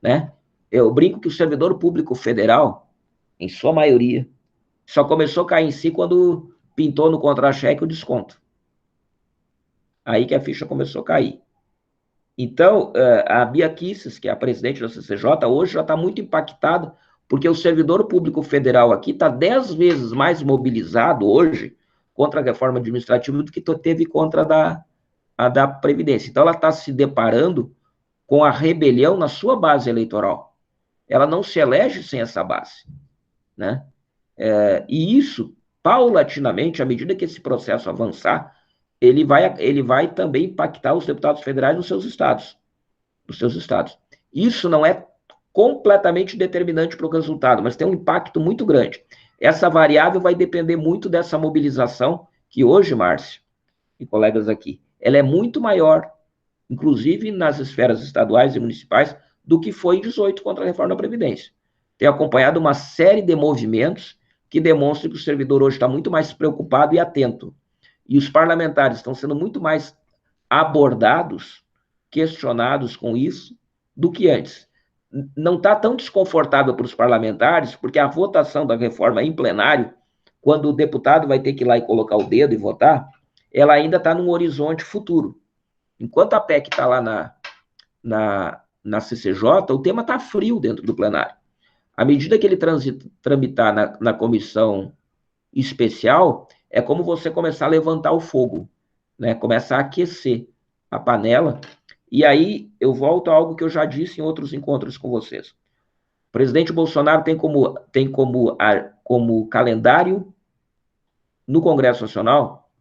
né? Eu brinco que o servidor público federal, em sua maioria, só começou a cair em si quando pintou no contra-cheque o desconto. Aí que a ficha começou a cair. Então, a Bia Kicis, que é a presidente da CCJ, hoje já está muito impactada, porque o servidor público federal aqui está 10 vezes mais mobilizado hoje contra a reforma administrativa do que teve contra a da Previdência. Então, ela está se deparando com a rebelião na sua base eleitoral. Ela não se elege sem essa base, né? E isso, paulatinamente, à medida que esse processo avançar, ele vai também impactar os deputados federais nos seus estados. Isso não é completamente determinante para o resultado, mas tem um impacto muito grande. Essa variável vai depender muito dessa mobilização, que hoje, Márcio e colegas aqui, ela é muito maior, inclusive nas esferas estaduais e municipais, do que foi em 18 contra a reforma da Previdência. Tenho acompanhado uma série de movimentos que demonstram que o servidor hoje está muito mais preocupado e atento. E os parlamentares estão sendo muito mais abordados, questionados com isso, do que antes. Não está tão desconfortável para os parlamentares, porque a votação da reforma em plenário, quando o deputado vai ter que ir lá e colocar o dedo e votar, ela ainda está num horizonte futuro. Enquanto a PEC está lá na CCJ, o tema está frio dentro do plenário. À medida que ele tramitar na comissão especial, é como você começar a levantar o fogo, né? Começar a aquecer a panela. E aí eu volto a algo que eu já disse em outros encontros com vocês. O presidente Bolsonaro tem como calendário no Congresso Nacional,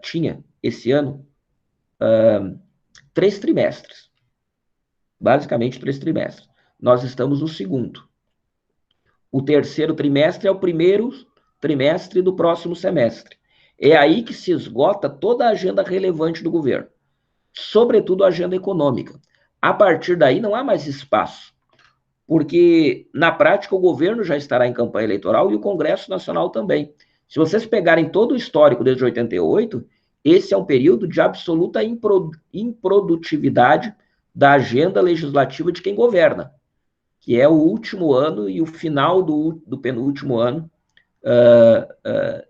tinha esse ano 3 trimestres. Basicamente 3 trimestres. Nós estamos no segundo. O terceiro trimestre é o primeiro trimestre do próximo semestre. É aí que se esgota toda a agenda relevante do governo, sobretudo a agenda econômica. A partir daí não há mais espaço, porque na prática o governo já estará em campanha eleitoral e o Congresso Nacional também. Se vocês pegarem todo o histórico desde 88, esse é um período de absoluta improdutividade da agenda legislativa de quem governa, que é o último ano e o final do penúltimo ano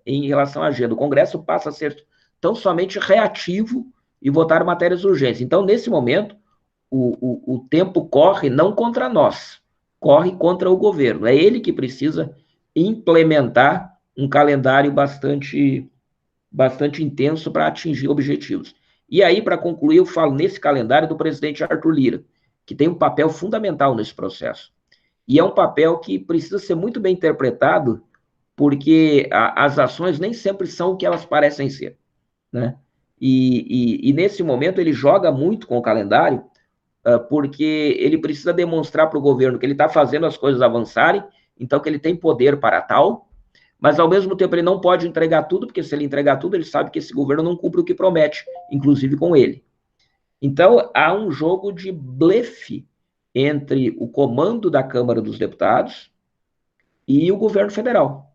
em relação à agenda. O Congresso passa a ser tão somente reativo e votar matérias urgentes. Então, nesse momento, o tempo corre não contra nós, corre contra o governo. É ele que precisa implementar um calendário bastante intenso para atingir objetivos. E aí, para concluir, eu falo nesse calendário do presidente Arthur Lira, que tem um papel fundamental nesse processo. E é um papel que precisa ser muito bem interpretado, porque as ações nem sempre são o que elas parecem ser, né? E nesse momento ele joga muito com o calendário, porque ele precisa demonstrar para o governo que ele está fazendo as coisas avançarem, então que ele tem poder para tal, mas ao mesmo tempo ele não pode entregar tudo, porque se ele entregar tudo, ele sabe que esse governo não cumpre o que promete, inclusive com ele. Então há um jogo de blefe entre o comando da Câmara dos Deputados e o governo federal.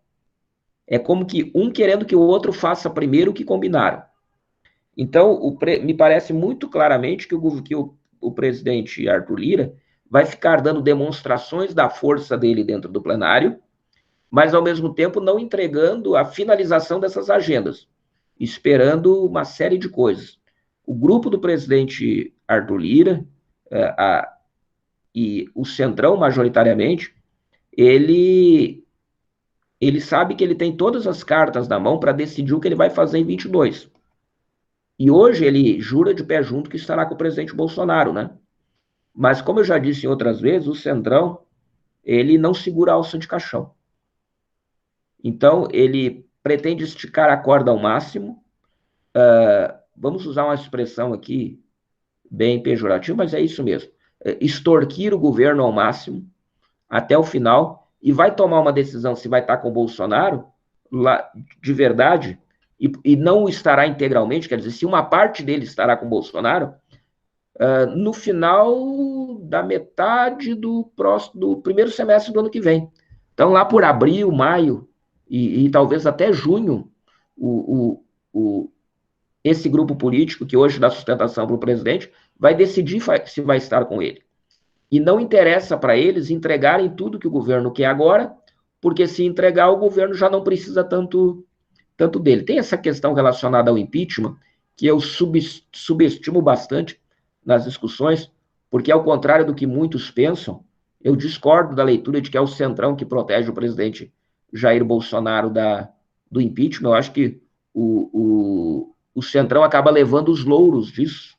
É como que um querendo que o outro faça primeiro o que combinaram. Então, me parece muito claramente que o presidente Arthur Lira vai ficar dando demonstrações da força dele dentro do plenário, mas, ao mesmo tempo, não entregando a finalização dessas agendas, esperando uma série de coisas. O grupo do presidente Arthur Lira e o Centrão, majoritariamente, ele sabe que ele tem todas as cartas na mão para decidir o que ele vai fazer em 22. E hoje ele jura de pé junto que estará com o presidente Bolsonaro, né? Mas, como eu já disse em outras vezes, o Centrão, ele não segura a alça de caixão. Então, ele pretende esticar a corda ao máximo. Vamos usar uma expressão aqui bem pejorativa, mas é isso mesmo. Extorquir o governo ao máximo, até o final, e vai tomar uma decisão se vai estar com o Bolsonaro lá, de verdade, e não estará integralmente, quer dizer, se uma parte dele estará com o Bolsonaro, no final da metade do primeiro semestre do ano que vem. Então, lá por abril, maio e talvez até junho, o, o, esse grupo político, que hoje dá sustentação para o presidente, vai decidir se vai estar com ele. E não interessa para eles entregarem tudo que o governo quer agora, porque se entregar, o governo já não precisa tanto dele. Tem essa questão relacionada ao impeachment, que eu subestimo bastante nas discussões, porque, ao contrário do que muitos pensam, eu discordo da leitura de que é o Centrão que protege o presidente Jair Bolsonaro do impeachment. Eu acho que o Centrão acaba levando os louros disso,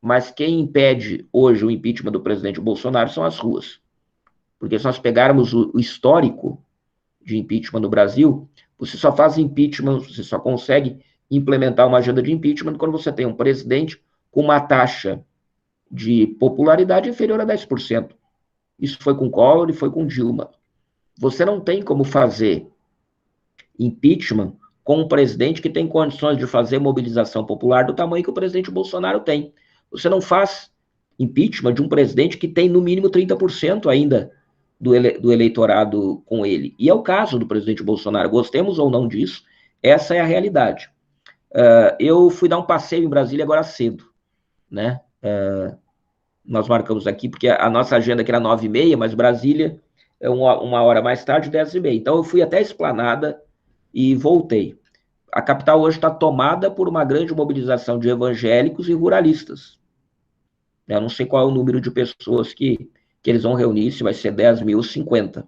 mas quem impede hoje o impeachment do presidente Bolsonaro são as ruas. Porque se nós pegarmos o histórico de impeachment no Brasil, você só faz impeachment, você só consegue implementar uma agenda de impeachment quando você tem um presidente com uma taxa de popularidade inferior a 10%. Isso foi com Collor e foi com Dilma. Você não tem como fazer impeachment com um presidente que tem condições de fazer mobilização popular do tamanho que o presidente Bolsonaro tem. Você não faz impeachment de um presidente que tem no mínimo 30% ainda do eleitorado com ele. E é o caso do presidente Bolsonaro. Gostemos ou não disso, essa é a realidade. Eu fui dar um passeio em Brasília agora cedo, né? Nós marcamos aqui, porque a nossa agenda aqui era 9h30, mas Brasília é uma hora mais tarde, 10h30. Então eu fui até a Esplanada e voltei. A capital hoje está tomada por uma grande mobilização de evangélicos e ruralistas. Eu não sei qual é o número de pessoas que eles vão reunir, se vai ser 10 mil, 50.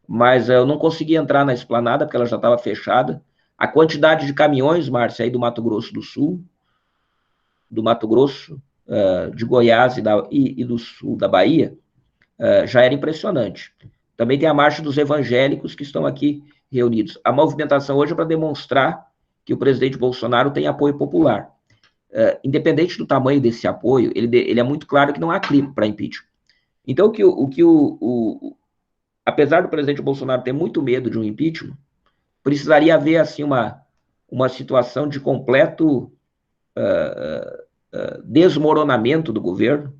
Mas eu não consegui entrar na Esplanada, porque ela já estava fechada. A quantidade de caminhões, Márcia, aí do Mato Grosso do Sul, do Mato Grosso, de Goiás e do Sul da Bahia, já era impressionante. Também tem a marcha dos evangélicos que estão aqui reunidos. A movimentação hoje é para demonstrar que o presidente Bolsonaro tem apoio popular. Independente do tamanho desse apoio, ele é muito claro que não há clipe para impeachment. Então, apesar do presidente Bolsonaro ter muito medo de um impeachment, precisaria haver assim uma situação de completo desmoronamento do governo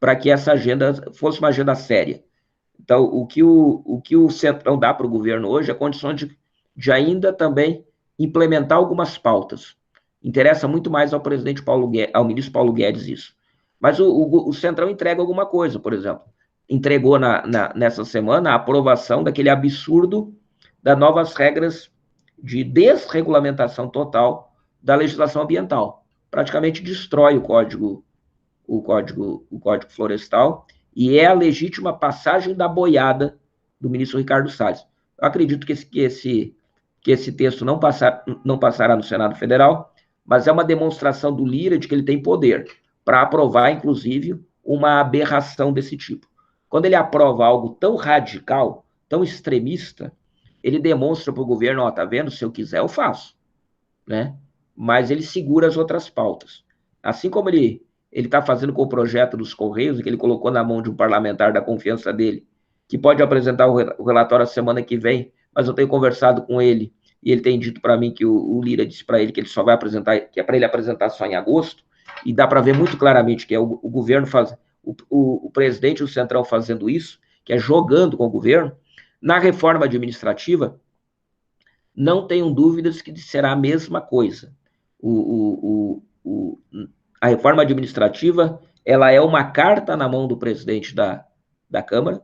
para que essa agenda fosse uma agenda séria. Então, o que o Centrão dá para o governo hoje é condições de ainda também implementar algumas pautas. Interessa muito mais ao presidente ao ministro Paulo Guedes isso. Mas o Centrão entrega alguma coisa, por exemplo. Entregou nessa semana a aprovação daquele absurdo das novas regras de desregulamentação total da legislação ambiental. Praticamente destrói o Código Florestal e é a legítima passagem da boiada do ministro Ricardo Salles. Eu acredito que esse texto não passará no Senado Federal, mas é uma demonstração do Lira de que ele tem poder para aprovar, inclusive, uma aberração desse tipo. Quando ele aprova algo tão radical, tão extremista, ele demonstra para o governo, tá vendo? Se eu quiser, eu faço, né? Mas ele segura as outras pautas. Assim como ele está fazendo com o projeto dos Correios, que ele colocou na mão de um parlamentar da confiança dele, que pode apresentar o relatório a semana que vem, mas eu tenho conversado com ele e ele tem dito para mim que o Lira disse para ele que ele só vai apresentar, que é para ele apresentar só em agosto, e dá para ver muito claramente que é o governo o presidente e o Centrão fazendo isso, que é jogando com o governo. Na reforma administrativa, não tenham dúvidas que será a mesma coisa. A reforma administrativa, ela é uma carta na mão do presidente da Câmara,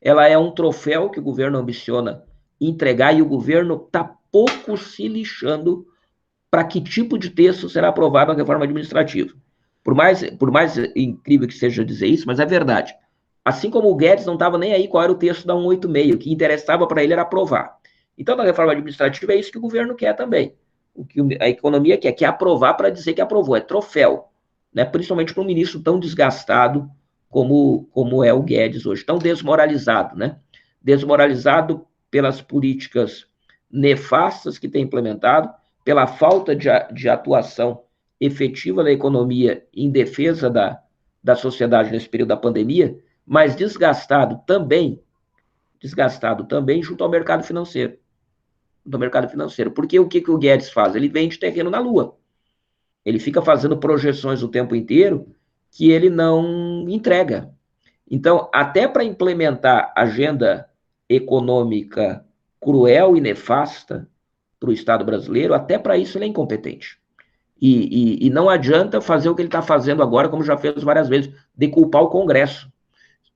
ela é um troféu que o governo ambiciona entregar e o governo está pouco se lixando para que tipo de texto será aprovado na reforma administrativa. Por mais incrível que seja dizer isso, mas é verdade. Assim como o Guedes não estava nem aí qual era o texto da 186, o que interessava para ele era aprovar. Então, na reforma administrativa, é isso que o governo quer também. O que a economia quer aprovar para dizer que aprovou, é troféu, né? Principalmente para um ministro tão desgastado como é o Guedes hoje, tão desmoralizado, né? Desmoralizado pelas políticas nefastas que tem implementado, pela falta de atuação efetiva da economia em defesa da sociedade nesse período da pandemia, mas desgastado também junto ao mercado financeiro. Do mercado financeiro. Porque o que o Guedes faz? Ele vende terreno na Lua. Ele fica fazendo projeções o tempo inteiro que ele não entrega. Então, até para implementar agenda econômica cruel e nefasta para o Estado brasileiro, até para isso ele é incompetente. E não adianta fazer o que ele está fazendo agora, como já fez várias vezes, de culpar o Congresso.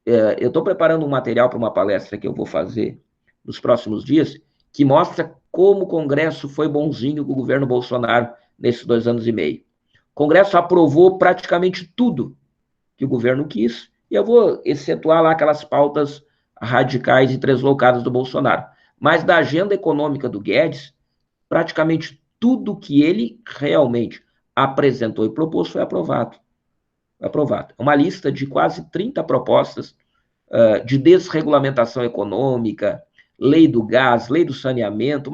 Eu estou preparando um material para uma palestra que eu vou fazer nos próximos dias, que mostra como o Congresso foi bonzinho com o governo Bolsonaro nesses 2 anos e meio. O Congresso aprovou praticamente tudo que o governo quis, e eu vou excetuar lá aquelas pautas radicais e translocadas do Bolsonaro. Mas da agenda econômica do Guedes, praticamente tudo que ele realmente apresentou e propôs foi aprovado. Aprovado. É uma lista de quase 30 propostas de desregulamentação econômica, lei do gás, lei do saneamento,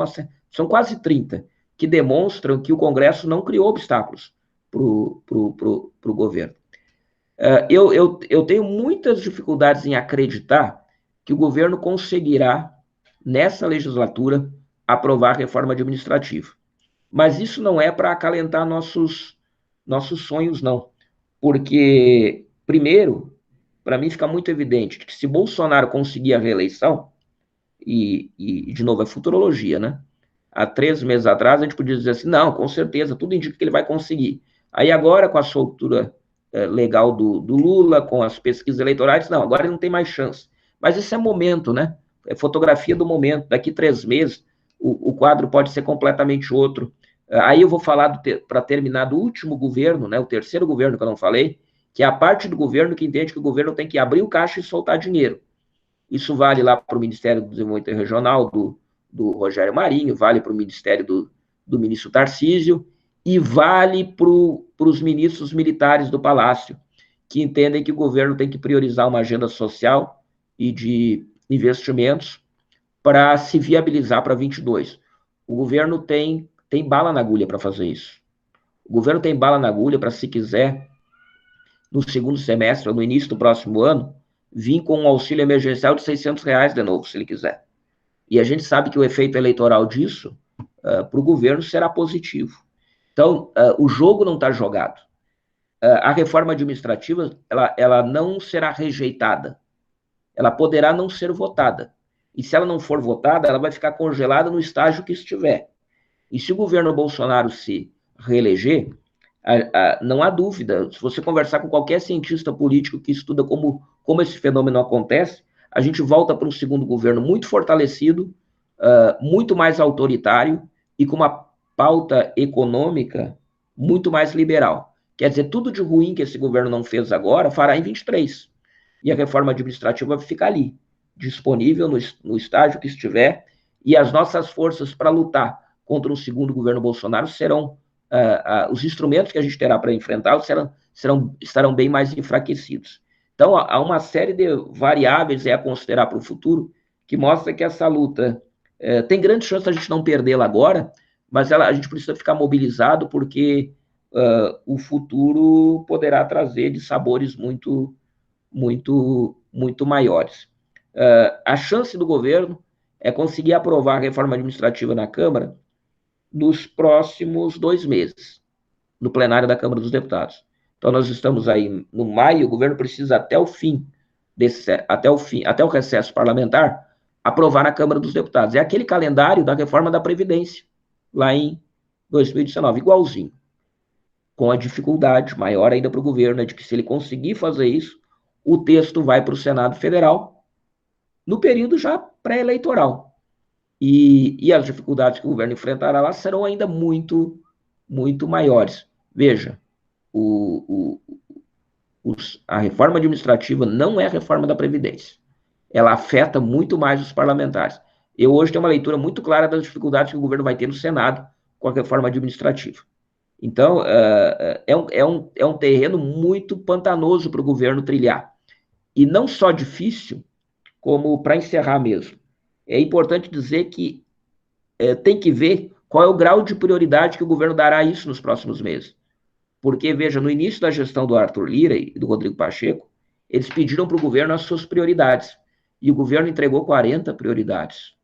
são quase 30, que demonstram que o Congresso não criou obstáculos para o governo. Eu tenho muitas dificuldades em acreditar que o governo conseguirá, nessa legislatura, aprovar a reforma administrativa. Mas isso não é para acalentar nossos sonhos, não. Porque, primeiro, para mim fica muito evidente que se Bolsonaro conseguir a reeleição, de novo, é futurologia, né? Há 3 meses atrás a gente podia dizer assim, não, com certeza, tudo indica que ele vai conseguir. Aí agora, com a soltura legal do Lula, com as pesquisas eleitorais, não, agora ele não tem mais chance. Mas isso é momento, né? É fotografia do momento. Daqui 3 meses, o quadro pode ser completamente outro. Aí eu vou falar, para terminar, do último governo, né? O terceiro governo que eu não falei, que é a parte do governo que entende que o governo tem que abrir o caixa e soltar dinheiro. Isso vale lá para o Ministério do Desenvolvimento Regional, do Rogério Marinho, vale para o Ministério do ministro Tarcísio, e vale para os ministros militares do Palácio, que entendem que o governo tem que priorizar uma agenda social e de investimentos para se viabilizar para 22. O governo tem bala na agulha para fazer isso. O governo tem bala na agulha para, se quiser, no segundo semestre ou no início do próximo ano, vir com um auxílio emergencial de R$600 de novo, se ele quiser. E a gente sabe que o efeito eleitoral disso, para o governo, será positivo. Então, o jogo não está jogado. A reforma administrativa, ela não será rejeitada. Ela poderá não ser votada. E se ela não for votada, ela vai ficar congelada no estágio que estiver. E se o governo Bolsonaro se reeleger, não há dúvida, se você conversar com qualquer cientista político que estuda como esse fenômeno acontece, a gente volta para um segundo governo muito fortalecido, muito mais autoritário e com uma pauta econômica muito mais liberal. Quer dizer, tudo de ruim que esse governo não fez agora, fará em 23. E a reforma administrativa vai ficar ali, disponível no estágio que estiver, e as nossas forças para lutar contra um segundo governo Bolsonaro serão os instrumentos que a gente terá para enfrentá-los estarão bem mais enfraquecidos. Então, há uma série de variáveis a considerar para o futuro que mostra que essa luta tem grande chance de a gente não perdê-la agora, mas a gente precisa ficar mobilizado porque o futuro poderá trazer de sabores muito, muito, muito maiores. A chance do governo é conseguir aprovar a reforma administrativa na Câmara nos próximos 2 meses, no plenário da Câmara dos Deputados. Então, nós estamos aí no maio, o governo precisa até o recesso parlamentar, aprovar na Câmara dos Deputados. É aquele calendário da reforma da Previdência, lá em 2019, igualzinho, com a dificuldade maior ainda para o governo, de que se ele conseguir fazer isso, o texto vai para o Senado Federal no período já pré-eleitoral. E as dificuldades que o governo enfrentará lá serão ainda muito, muito maiores. Veja, a reforma administrativa não é a reforma da Previdência. Ela afeta muito mais os parlamentares. Eu hoje tenho uma leitura muito clara das dificuldades que o governo vai ter no Senado com a reforma administrativa. Então, é um terreno muito pantanoso para o governo trilhar. E não só difícil, como para encerrar mesmo. É importante dizer que tem que ver qual é o grau de prioridade que o governo dará a isso nos próximos meses. Porque, veja, no início da gestão do Arthur Lira e do Rodrigo Pacheco, eles pediram para o governo as suas prioridades. E o governo entregou 40 prioridades.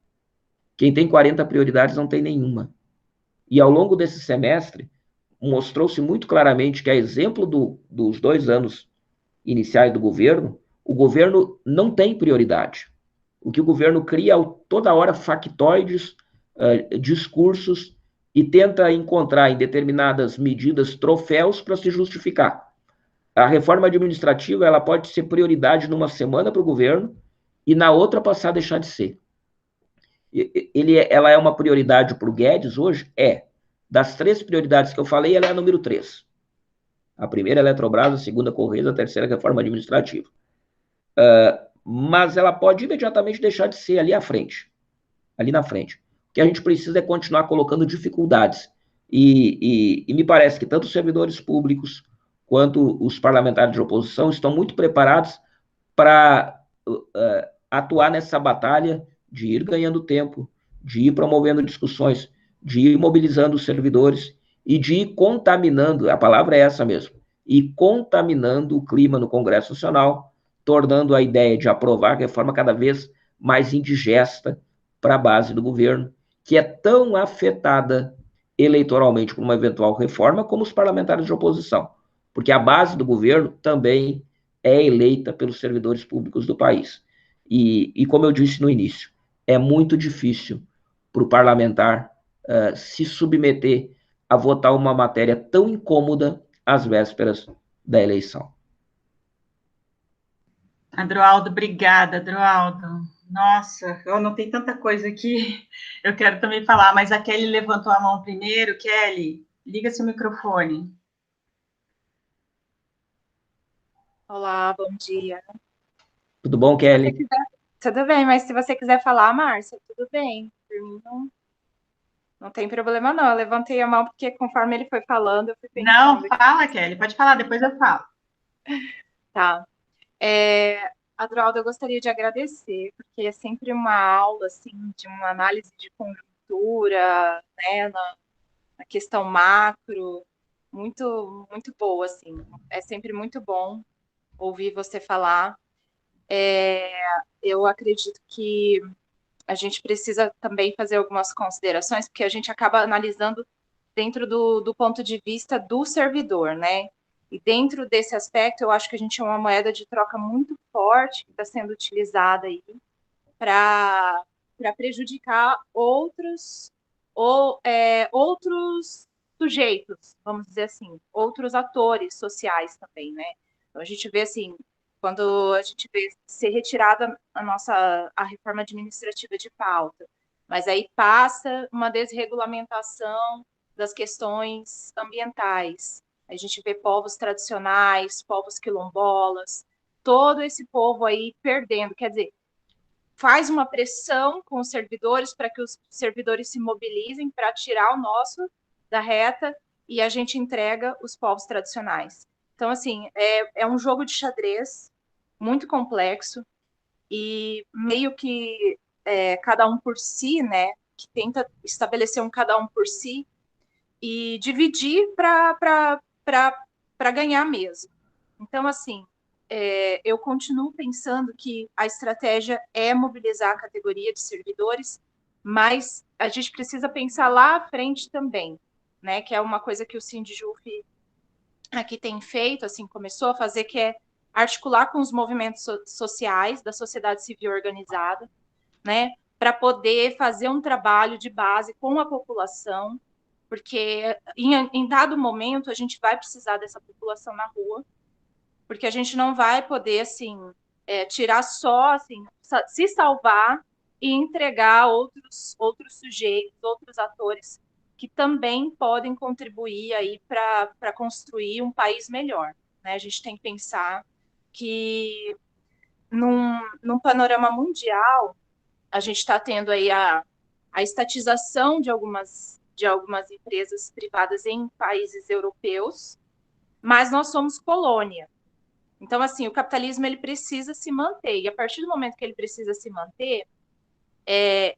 Quem tem 40 prioridades não tem nenhuma. E ao longo desse semestre, mostrou-se muito claramente que, a exemplo dos 2 anos iniciais do governo, o governo não tem prioridade. O que o governo cria toda hora factoides, discursos e tenta encontrar em determinadas medidas troféus para se justificar. A reforma administrativa ela pode ser prioridade numa semana para o governo e na outra passar a deixar de ser. Ela é uma prioridade para o Guedes hoje? É. Das 3 prioridades que eu falei, ela é a número 3. A primeira é a Eletrobras, a segunda Correios, a terceira reforma administrativa. Mas ela pode imediatamente deixar de ser ali à frente. Ali na frente. O que a gente precisa é continuar colocando dificuldades. E me parece que tanto os servidores públicos quanto os parlamentares de oposição estão muito preparados para atuar nessa batalha de ir ganhando tempo, de ir promovendo discussões, de ir mobilizando os servidores e de ir contaminando, a palavra é essa mesmo, e contaminando o clima no Congresso Nacional, tornando a ideia de aprovar a reforma cada vez mais indigesta para a base do governo, que é tão afetada eleitoralmente por uma eventual reforma como os parlamentares de oposição, porque a base do governo também é eleita pelos servidores públicos do país. E como eu disse no início, é muito difícil para o parlamentar se submeter a votar uma matéria tão incômoda às vésperas da eleição. Adroaldo, obrigada, Adroaldo. Nossa, eu anotei tanta coisa aqui, eu quero também falar, mas a Kelly levantou a mão primeiro. Kelly, liga seu microfone. Olá, bom dia. Tudo bom, Kelly? Tudo bem, mas se você quiser falar, Márcia, tudo bem. Por mim não tem problema, não. Eu levantei a mão porque conforme ele foi falando, eu fui pensando. Não, fala, Kelly, pode falar, depois eu falo. Tá. Adroaldo, eu gostaria de agradecer, porque é sempre uma aula, assim, de uma análise de conjuntura, né, na questão macro, muito, muito boa, assim. É sempre muito bom ouvir você falar. Eu acredito que a gente precisa também fazer algumas considerações, porque a gente acaba analisando dentro do ponto de vista do servidor, né? E dentro desse aspecto, eu acho que a gente é uma moeda de troca muito forte que está sendo utilizada aí para prejudicar outros sujeitos, vamos dizer assim, outros atores sociais também, né? Então a gente vê assim, quando a gente vê ser retirada a reforma administrativa de pauta, mas aí passa uma desregulamentação das questões ambientais. A gente vê povos tradicionais, povos quilombolas, todo esse povo aí perdendo, quer dizer, faz uma pressão com os servidores para que os servidores se mobilizem para tirar o nosso da reta e a gente entrega os povos tradicionais. Então, assim, é um jogo de xadrez muito complexo e meio que cada um por si, né, que tenta estabelecer um cada um por si e dividir para ganhar mesmo. Então, assim, eu continuo pensando que a estratégia é mobilizar a categoria de servidores, mas a gente precisa pensar lá à frente também, né? Que é uma coisa que o Sindjuf aqui tem feito, assim, começou a fazer, que é articular com os movimentos sociais da sociedade civil organizada, né? Para poder fazer um trabalho de base com a população, porque em dado momento a gente vai precisar dessa população na rua, porque a gente não vai poder, assim, tirar só, assim, se salvar e entregar outros sujeitos, outros atores que também podem contribuir aí para construir um país melhor, né? A gente tem que pensar que num panorama mundial a gente está tendo aí a estatização de algumas de algumas empresas privadas em países europeus, mas nós somos colônia. Então, assim, o capitalismo ele precisa se manter, e a partir do momento que ele precisa se manter,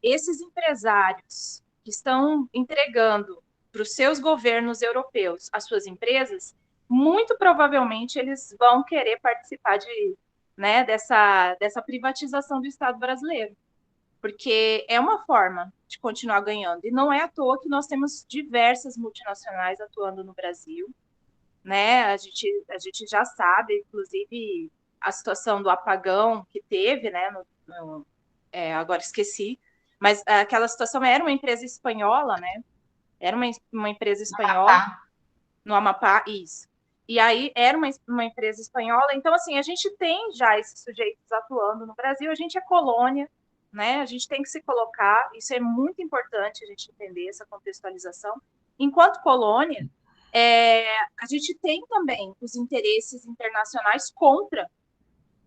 esses empresários que estão entregando para os seus governos europeus as suas empresas, muito provavelmente eles vão querer participar dessa privatização do Estado brasileiro, porque é uma forma de continuar ganhando. E não é à toa que nós temos diversas multinacionais atuando no Brasil, né? A gente já sabe, inclusive, a situação do apagão que teve, né? Agora esqueci, mas aquela situação era uma empresa espanhola, né? Era uma empresa espanhola no Amapá, isso. E aí era uma empresa espanhola. Então, assim, a gente tem já esses sujeitos atuando no Brasil, a gente é colônia, né? A gente tem que se colocar, isso é muito importante a gente entender essa contextualização. Enquanto colônia, a gente tem também os interesses internacionais contra,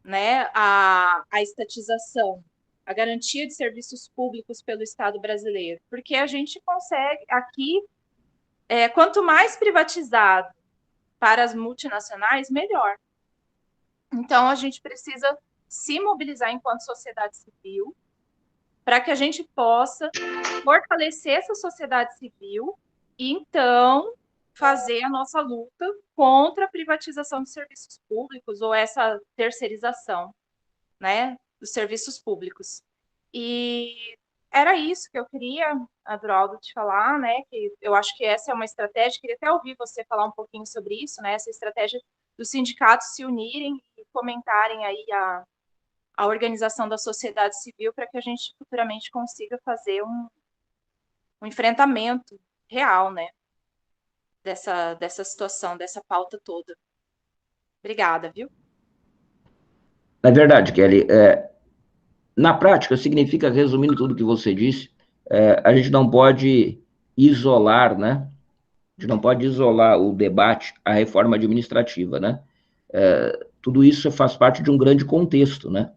né, a estatização, a garantia de serviços públicos pelo Estado brasileiro, porque a gente consegue aqui, quanto mais privatizado para as multinacionais, melhor. Então, a gente precisa se mobilizar enquanto sociedade civil para que a gente possa fortalecer essa sociedade civil e, então, fazer a nossa luta contra a privatização dos serviços públicos ou essa terceirização, né, dos serviços públicos. E era isso que eu queria, Adroaldo, te falar, né, que eu acho que essa é uma estratégia, queria até ouvir você falar um pouquinho sobre isso, né, essa estratégia dos sindicatos se unirem e fomentarem aí a organização da sociedade civil para que a gente futuramente consiga fazer um enfrentamento real, né, dessa situação, dessa pauta toda. Obrigada, viu? É verdade, Kelly. Na prática, significa, resumindo tudo que você disse, a gente não pode isolar, né? A gente não pode isolar o debate à reforma administrativa, né? Tudo isso faz parte de um grande contexto, né?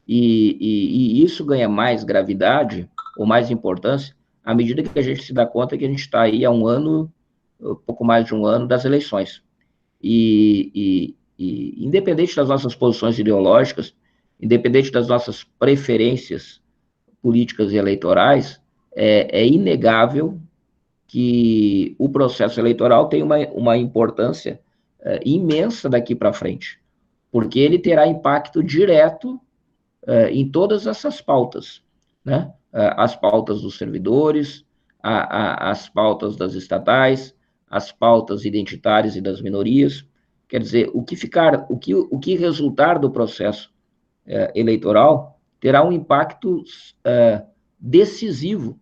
E isso ganha mais gravidade ou mais importância à medida que a gente se dá conta que a gente está aí há um ano, pouco mais de um ano, das eleições. E independente das nossas posições ideológicas, independente das nossas preferências políticas e eleitorais, é inegável que o processo eleitoral tem uma importância imensa daqui para frente, porque ele terá impacto direto em todas essas pautas, né? As pautas dos servidores, as pautas das estatais, as pautas identitárias e das minorias. Quer dizer, o que resultar do processo eleitoral terá um impacto decisivo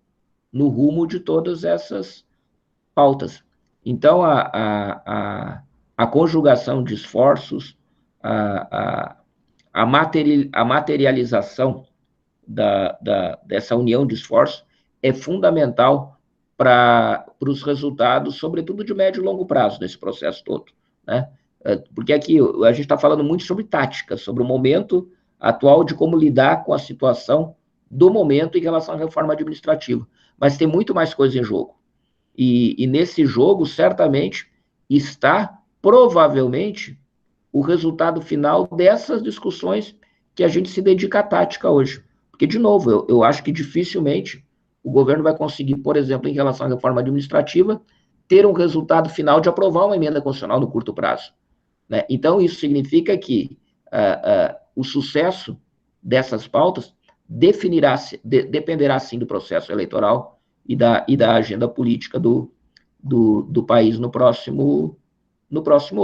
no rumo de todas essas pautas. Então, a conjugação de esforços, a materialização dessa união de esforços é fundamental para os resultados, sobretudo de médio e longo prazo, desse processo todo, né? Porque aqui a gente está falando muito sobre tática, sobre o momento atual de como lidar com a situação do momento em relação à reforma administrativa. Mas tem muito mais coisa em jogo. E nesse jogo, certamente, está, provavelmente, o resultado final dessas discussões que a gente se dedica à tática hoje. Porque, de novo, eu acho que dificilmente o governo vai conseguir, por exemplo, em relação à reforma administrativa, ter um resultado final de aprovar uma emenda constitucional no curto prazo, né? Então, isso significa que o sucesso dessas pautas dependerá, sim, do processo eleitoral e da agenda política do país no próximo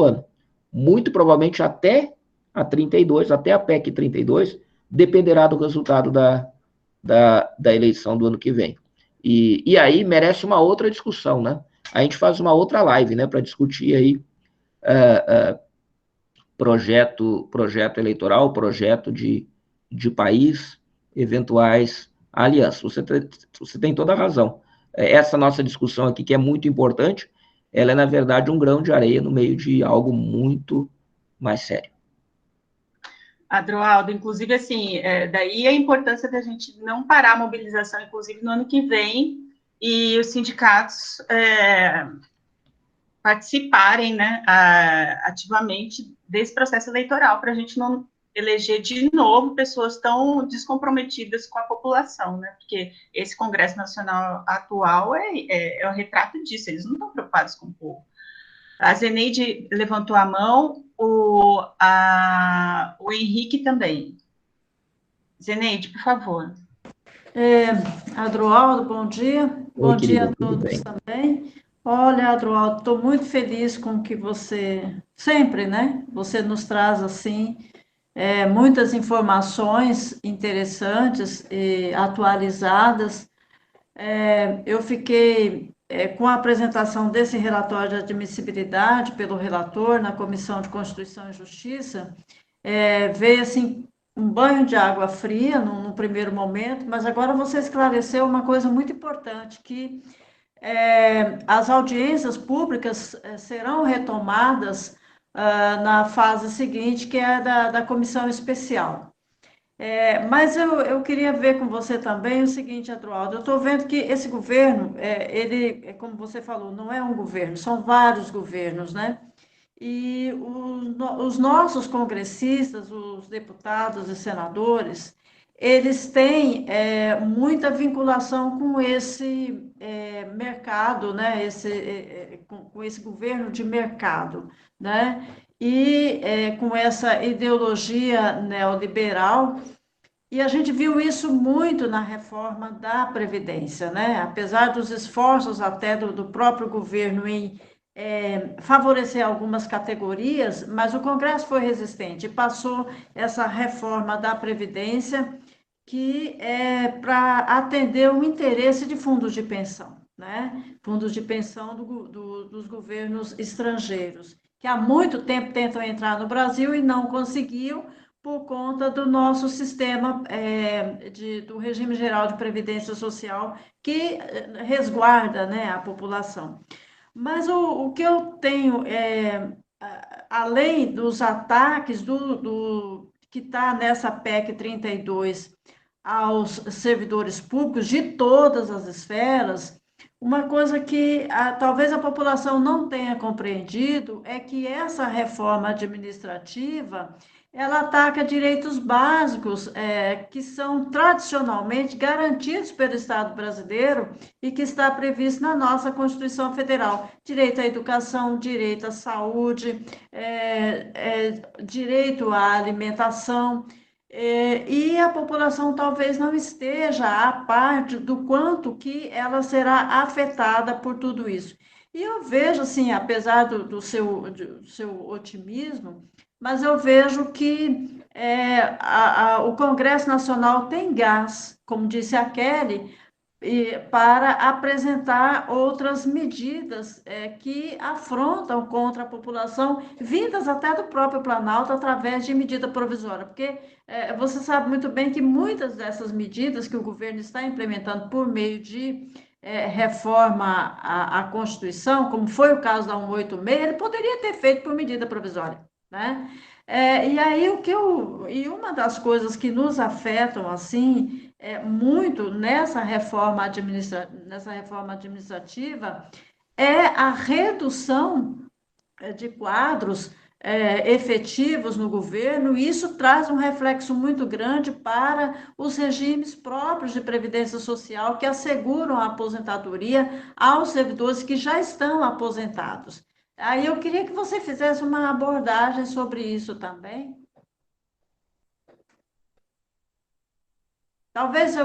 ano. Muito provavelmente até a 32, até a PEC 32, dependerá do resultado da eleição do ano que vem. E aí merece uma outra discussão, né? A gente faz uma outra live, né, para discutir aí projeto eleitoral, projeto de país, eventuais alianças. Você tem toda a razão. Essa nossa discussão aqui, que é muito importante, ela é, na verdade, um grão de areia no meio de algo muito mais sério. Adroaldo, inclusive, assim, daí a importância da gente não parar a mobilização, inclusive, no ano que vem, e os sindicatos participarem, né, ativamente desse processo eleitoral, para a gente não eleger de novo pessoas tão descomprometidas com a população, né, porque esse Congresso Nacional atual é o retrato disso, eles não estão preocupados com o povo. A Zeneide levantou a mão, o Henrique também. Zeneide, por favor. Adroaldo, bom dia. Oi, Bom dia querida, a tudo todos bem? também. Olha, Adroaldo, estou muito feliz com o que você sempre, né? Você nos traz assim muitas informações interessantes e atualizadas. Eu fiquei com a apresentação desse relatório de admissibilidade pelo relator na Comissão de Constituição e Justiça, veio assim um banho de água fria no primeiro momento, mas agora você esclareceu uma coisa muito importante, que as audiências públicas serão retomadas na fase seguinte, que é da comissão especial. Mas eu queria ver com você também o seguinte, Adroaldo, eu estou vendo que esse governo, ele, como você falou, não é um governo, são vários governos, né? E os nossos congressistas, os deputados e senadores, eles têm muita vinculação com esse mercado, né? Com esse governo de mercado, né? E com essa ideologia neoliberal. E a gente viu isso muito na reforma da Previdência, né? Apesar dos esforços até do próprio governo em favorecer algumas categorias, mas o Congresso foi resistente e passou essa reforma da Previdência que é para atender o interesse de fundos de pensão, né? Fundos de pensão dos governos estrangeiros, que há muito tempo tentam entrar no Brasil e não conseguiam, por conta do nosso sistema do regime geral de previdência social, que resguarda, né, a população. Mas o que eu tenho, além dos ataques que está nessa PEC 32 aos servidores públicos de todas as esferas, uma coisa que talvez a população não tenha compreendido é que essa reforma administrativa ela ataca direitos básicos que são tradicionalmente garantidos pelo Estado brasileiro e que está previsto na nossa Constituição Federal. Direito à educação, direito à saúde, direito à alimentação. E a população talvez não esteja a parte do quanto que ela será afetada por tudo isso. E eu vejo, assim, apesar do seu otimismo, mas eu vejo que o Congresso Nacional tem gás, como disse a Kelly, para apresentar outras medidas que afrontam contra a população, vindas até do próprio Planalto, através de medida provisória, porque você sabe muito bem que muitas dessas medidas que o governo está implementando por meio de reforma à Constituição, como foi o caso da 186, ele poderia ter feito por medida provisória, né? E aí e uma das coisas que nos afetam assim muito nessa reforma administrativa é a redução de quadros efetivos no governo, e isso traz um reflexo muito grande para os regimes próprios de previdência social que asseguram a aposentadoria aos servidores que já estão aposentados. Aí eu queria que você fizesse uma abordagem sobre isso também. Talvez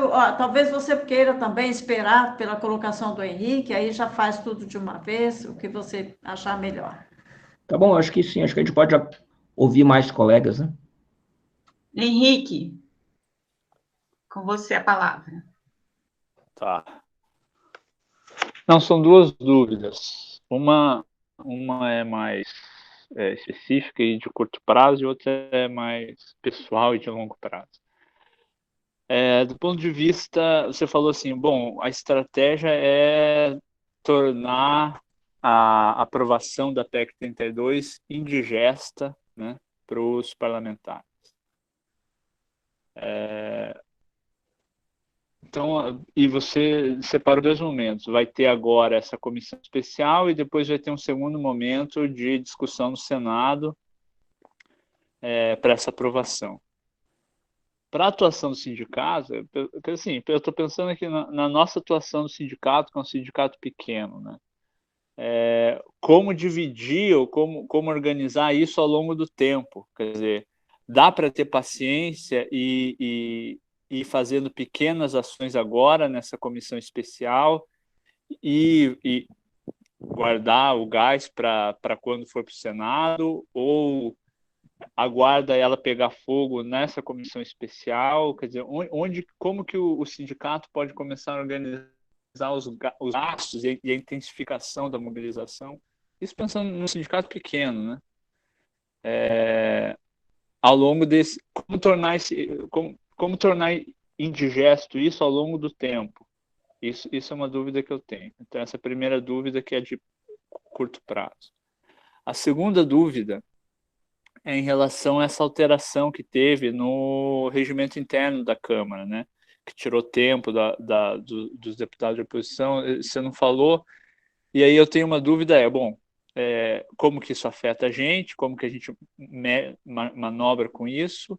você queira também esperar pela colocação do Henrique, aí já faz tudo de uma vez, o que você achar melhor. Tá bom, acho que sim, acho que a gente pode ouvir mais colegas, né? Henrique, com você a palavra. Tá. Não, são duas dúvidas. Uma é mais específica e de curto prazo, e outra é mais pessoal e de longo prazo. Do ponto de vista, você falou assim, bom, a estratégia é tornar a aprovação da PEC 32 indigesta, né, para os parlamentares. Então, e você separou dois momentos. Vai ter agora essa comissão especial e depois vai ter um segundo momento de discussão no Senado para essa aprovação. Para a atuação do sindicato, assim, eu estou pensando aqui na nossa atuação do sindicato, que é um sindicato pequeno, né? Como dividir ou como organizar isso ao longo do tempo. Quer dizer, dá para ter paciência e ir fazendo pequenas ações agora nessa comissão especial e guardar o gás para quando for para o Senado, ou aguarda ela pegar fogo nessa comissão especial? Quer dizer, como que o sindicato pode começar a organizar os gastos e a intensificação da mobilização? Isso pensando num sindicato pequeno, né? Ao longo desse, como tornar indigesto isso ao longo do tempo? Isso é uma dúvida que eu tenho. Então, essa primeira dúvida que é de curto prazo. A segunda dúvida é em relação a essa alteração que teve no regimento interno da Câmara, né? Que tirou tempo dos deputados de oposição. Você não falou, e aí eu tenho uma dúvida, como que isso afeta a gente, como que a gente manobra com isso,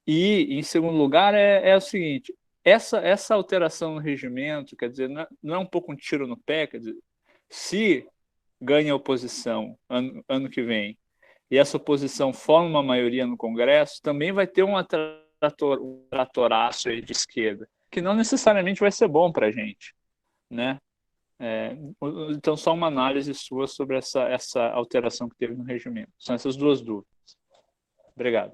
e, em segundo lugar, é o seguinte, essa alteração no regimento, quer dizer, não é um pouco um tiro no pé, quer dizer, se ganha a oposição ano que vem, e essa oposição forma uma maioria no Congresso, também vai ter um tratoraço aí de esquerda, que não necessariamente vai ser bom para a gente, né? Então, só uma análise sua sobre essa alteração que teve no regimento. São essas duas dúvidas. Obrigado.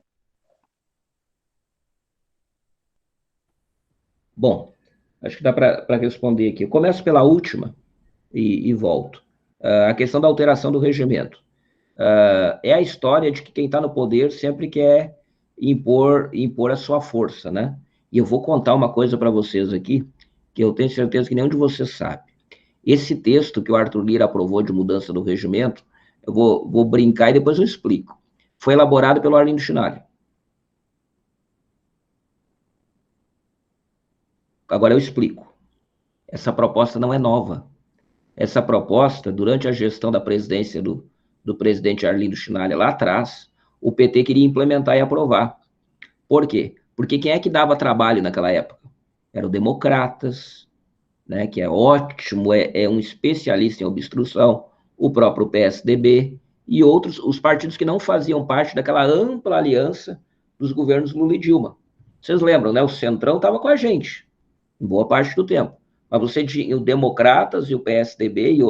Bom, acho que dá para responder aqui. Eu começo pela última e volto. A questão da alteração do regimento. É a história de que quem está no poder sempre quer impor a sua força, né? E eu vou contar uma coisa para vocês aqui, que eu tenho certeza que nenhum de vocês sabe. Esse texto que o Arthur Lira aprovou de mudança do regimento, eu vou brincar e depois eu explico. Foi elaborado pelo Arlindo Chinalha. Agora eu explico. Essa proposta não é nova. Essa proposta, durante a gestão da presidência do presidente Arlindo Chinalha lá atrás, o PT queria implementar e aprovar. Por quê? Porque quem é que dava trabalho naquela época? Eram Democratas, né, que é ótimo, é um especialista em obstrução, o próprio PSDB e outros, os partidos que não faziam parte daquela ampla aliança dos governos Lula e Dilma. Vocês lembram, né? O Centrão estava com a gente, em boa parte do tempo. Mas você tinha o Democratas e o PSDB e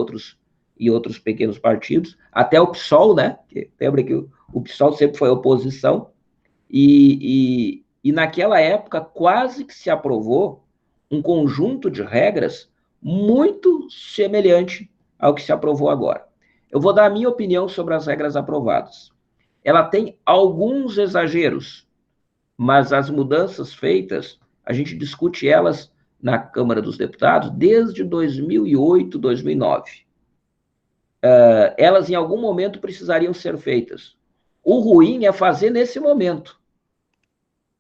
outros pequenos partidos, até o PSOL, né? Lembra que o PSOL sempre foi oposição, e naquela época quase que se aprovou um conjunto de regras muito semelhante ao que se aprovou agora. Eu vou dar a minha opinião sobre as regras aprovadas. Ela tem alguns exageros, mas as mudanças feitas, a gente discute elas na Câmara dos Deputados desde 2008, 2009. Elas, em algum momento, precisariam ser feitas. O ruim é fazer nesse momento,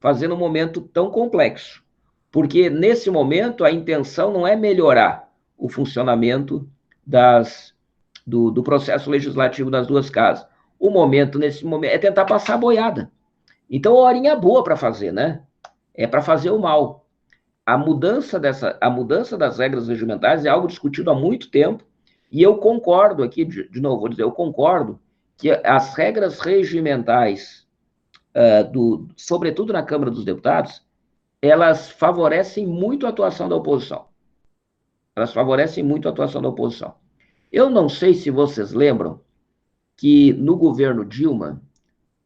fazer num momento tão complexo. Porque, nesse momento, a intenção não é melhorar o funcionamento do processo legislativo das duas casas. O momento, nesse momento, é tentar passar a boiada. Então, a horinha boa para fazer, né? É para fazer o mal. A mudança das regras regimentais é algo discutido há muito tempo, e eu concordo aqui, de novo, vou dizer, eu concordo que as regras regimentais, sobretudo na Câmara dos Deputados, elas favorecem muito a atuação da oposição. Elas favorecem muito a atuação da oposição. Eu não sei se vocês lembram que no governo Dilma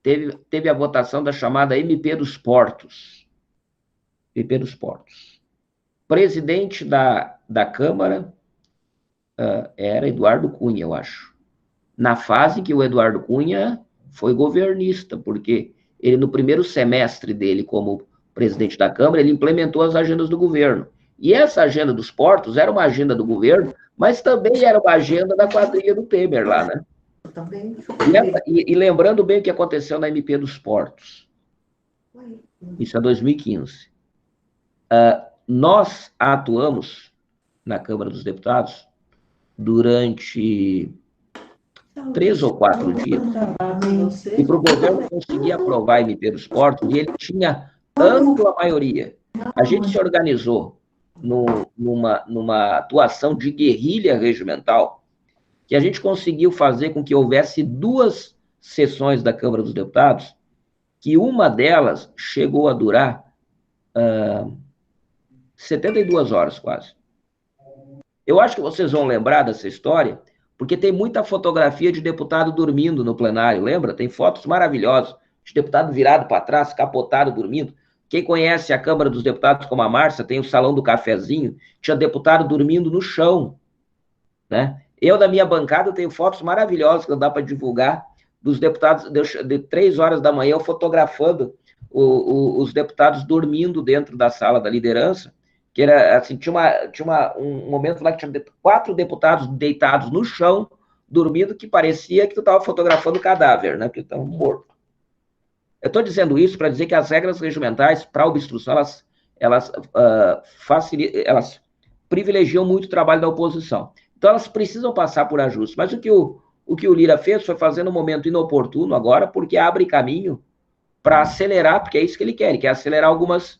teve a votação da chamada MP dos Portos. MP dos Portos. Presidente da Câmara era Eduardo Cunha, eu acho. Na fase que o Eduardo Cunha foi governista, porque ele, no primeiro semestre dele como presidente da Câmara, ele implementou as agendas do governo. E essa agenda dos portos era uma agenda do governo, mas também era uma agenda da quadrilha do Temer lá, né? E lembrando bem o que aconteceu na MP dos Portos. Isso é 2015. Nós atuamos na Câmara dos Deputados durante 3 ou 4 dias, e para o governo conseguir aprovar a MP dos portos, e ele tinha ampla maioria. A gente se organizou numa atuação de guerrilha regimental, que a gente conseguiu fazer com que houvesse 2 sessões da Câmara dos Deputados, que uma delas chegou a durar 72 horas quase. Eu acho que vocês vão lembrar dessa história, porque tem muita fotografia de deputado dormindo no plenário, lembra? Tem fotos maravilhosas de deputado virado para trás, capotado, dormindo. Quem conhece a Câmara dos Deputados como a Márcia, tem o Salão do Cafezinho, tinha deputado dormindo no chão, né? Eu, da minha bancada, tenho fotos maravilhosas que não dá para divulgar, dos deputados, de 3 horas da manhã, eu fotografando os deputados dormindo dentro da sala da liderança, que era assim, tinha um momento lá que tinha 4 deputados deitados no chão, dormindo, que parecia que tu estava fotografando o cadáver, né? Porque estavam mortos. Eu estou dizendo isso para dizer que as regras regimentais para obstrução, elas privilegiam muito o trabalho da oposição. Então, elas precisam passar por ajustes. Mas o que o Lira fez foi fazer no momento inoportuno agora, porque abre caminho para acelerar, porque é isso que ele quer acelerar algumas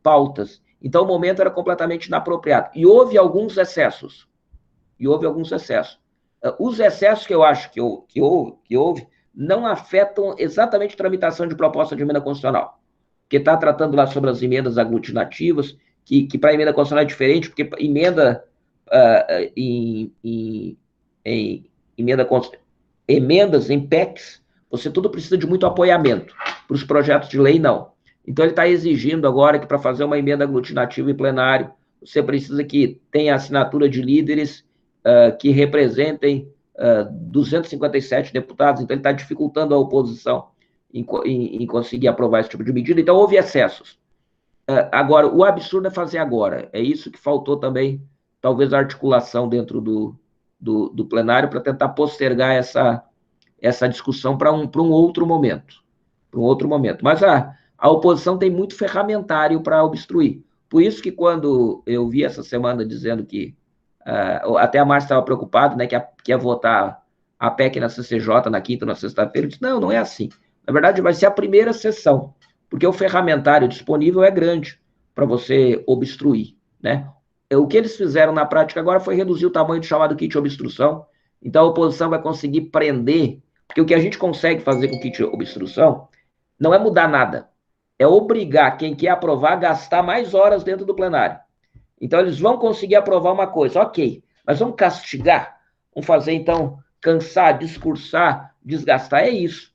pautas. Então, o momento era completamente inapropriado. E houve alguns excessos. Os excessos que eu acho que houve não afetam exatamente a tramitação de proposta de emenda constitucional, porque está tratando lá sobre as emendas aglutinativas, que para a emenda constitucional é diferente, porque emenda emendas em PECs, você tudo precisa de muito apoiamento. Para os projetos de lei, não. Então, ele está exigindo agora que para fazer uma emenda aglutinativa em plenário, você precisa que tenha assinatura de líderes que representem 257 deputados, então ele está dificultando a oposição em conseguir aprovar esse tipo de medida. Então, houve excessos. Agora, o absurdo é fazer agora. É isso que faltou também, talvez, a articulação dentro do plenário para tentar postergar essa discussão para um outro momento. Mas a oposição tem muito ferramentário para obstruir. Por isso que quando eu vi essa semana dizendo que até a Márcia estava preocupada, né, que ia votar a PEC na CCJ na quinta ou na sexta-feira, eu disse, não é assim. Na verdade, vai ser a primeira sessão, porque o ferramentário disponível é grande para você obstruir, né? O que eles fizeram na prática agora foi reduzir o tamanho do chamado kit obstrução, então a oposição vai conseguir prender, porque o que a gente consegue fazer com o kit obstrução não é mudar nada, é obrigar quem quer aprovar a gastar mais horas dentro do plenário. Então, eles vão conseguir aprovar uma coisa, ok, mas vamos castigar? Vamos fazer, então, cansar, discursar, desgastar? É isso.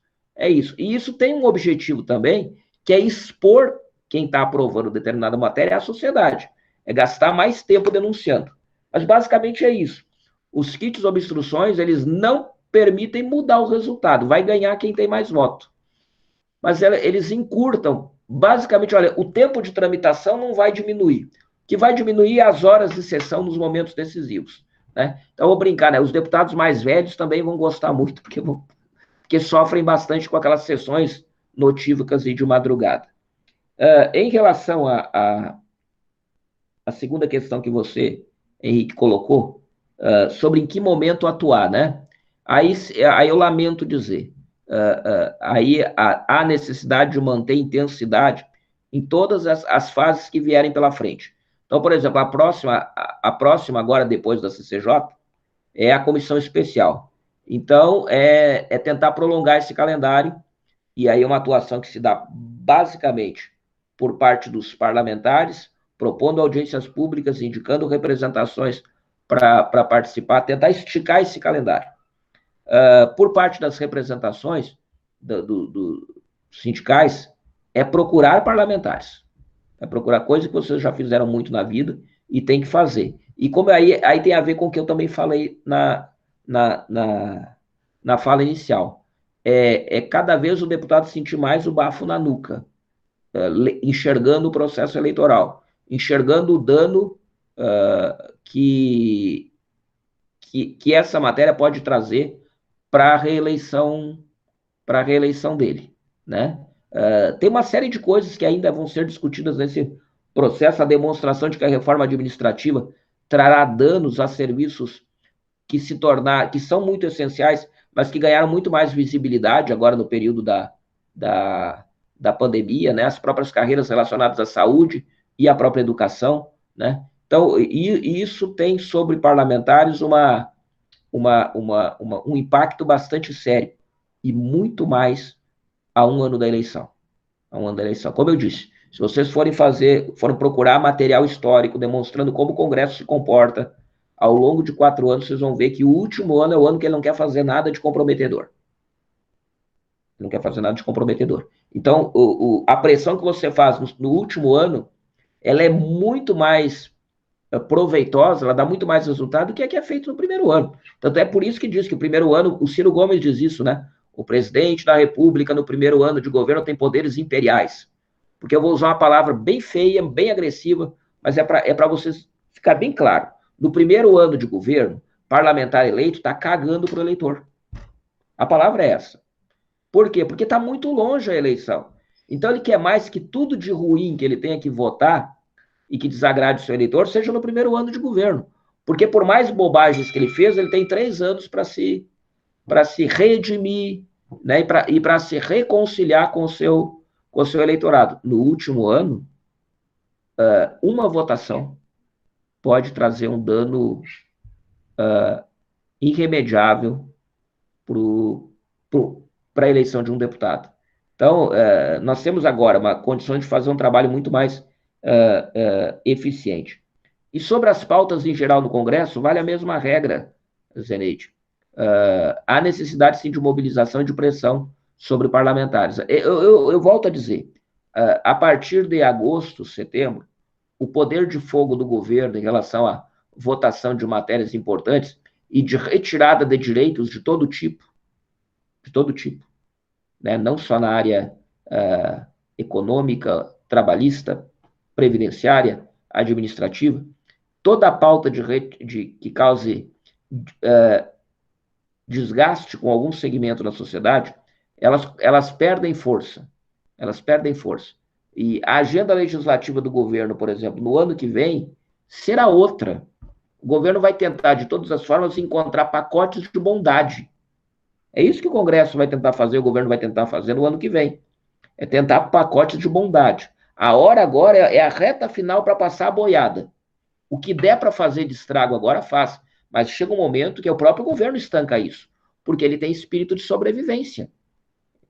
E isso tem um objetivo também, que é expor quem está aprovando determinada matéria à sociedade. É gastar mais tempo denunciando. Mas, basicamente, é isso. Os kits obstruções, eles não permitem mudar o resultado. Vai ganhar quem tem mais voto. Mas eles encurtam. Basicamente, olha, o tempo de tramitação não vai diminuir. Que vai diminuir as horas de sessão nos momentos decisivos, né? Então, eu vou brincar, né? Os deputados mais velhos também vão gostar muito, porque sofrem bastante com aquelas sessões notívocas e de madrugada. Em relação à segunda questão que você, Henrique, colocou, sobre em que momento atuar, né? Aí eu lamento dizer, aí há necessidade de manter intensidade em todas as fases que vierem pela frente. Então, por exemplo, a próxima agora, depois da CCJ, é a comissão especial. Então, é tentar prolongar esse calendário, e aí é uma atuação que se dá basicamente por parte dos parlamentares, propondo audiências públicas, indicando representações para participar, tentar esticar esse calendário. Por parte das representações dos sindicais, é procurar parlamentares. É procurar coisa que vocês já fizeram muito na vida e tem que fazer. E como aí tem a ver com o que eu também falei na fala inicial. Cada vez o deputado sentir mais o bafo na nuca, enxergando o processo eleitoral, enxergando o dano que essa matéria pode trazer para a reeleição dele, né? Tem uma série de coisas que ainda vão ser discutidas nesse processo a demonstração de que a reforma administrativa trará danos a serviços que são muito essenciais, mas que ganharam muito mais visibilidade agora no período da pandemia, né? As próprias carreiras relacionadas à saúde e à própria educação, né? Então, isso tem sobre parlamentares um impacto bastante sério, e muito mais a um ano da eleição. Como eu disse, se vocês forem procurar material histórico demonstrando como o Congresso se comporta ao longo de 4 anos, vocês vão ver que o último ano é o ano que ele não quer fazer nada de comprometedor. Não quer fazer nada de comprometedor. Então, a pressão que você faz no último ano, ela é muito mais proveitosa, ela dá muito mais resultado do que a que é feito no primeiro ano. Tanto é por isso que diz que o primeiro ano, o Ciro Gomes diz isso, né? O presidente da República, no primeiro ano de governo, tem poderes imperiais. Porque eu vou usar uma palavra bem feia, bem agressiva, mas é para vocês ficar bem claro. No primeiro ano de governo, parlamentar eleito está cagando para o eleitor. A palavra é essa. Por quê? Porque está muito longe a eleição. Então, ele quer mais que tudo de ruim que ele tenha que votar e que desagrade o seu eleitor seja no primeiro ano de governo. Porque por mais bobagens que ele fez, ele tem 3 anos para se redimir, né, e para se reconciliar com o seu eleitorado. No último ano, uma votação pode trazer um dano irremediável para a eleição de um deputado. Então, nós temos agora uma condição de fazer um trabalho muito mais eficiente. E sobre as pautas em geral no Congresso, vale a mesma regra, Zeneide. Há necessidade, sim, de mobilização e de pressão sobre parlamentares. Eu volto a dizer, a partir de agosto, setembro, o poder de fogo do governo em relação à votação de matérias importantes e de retirada de direitos de todo tipo, né? Não só na área econômica, trabalhista, previdenciária, administrativa, toda a pauta que cause desgaste com algum segmento da sociedade, elas perdem força. E a agenda legislativa do governo, por exemplo, no ano que vem, será outra. O governo vai tentar, de todas as formas, encontrar pacotes de bondade. É isso que o Congresso vai tentar fazer, o governo vai tentar fazer no ano que vem. É tentar pacotes de bondade. A hora agora é a reta final para passar a boiada. O que der para fazer de estrago agora, faz. Mas chega um momento que o próprio governo estanca isso, porque ele tem espírito de sobrevivência,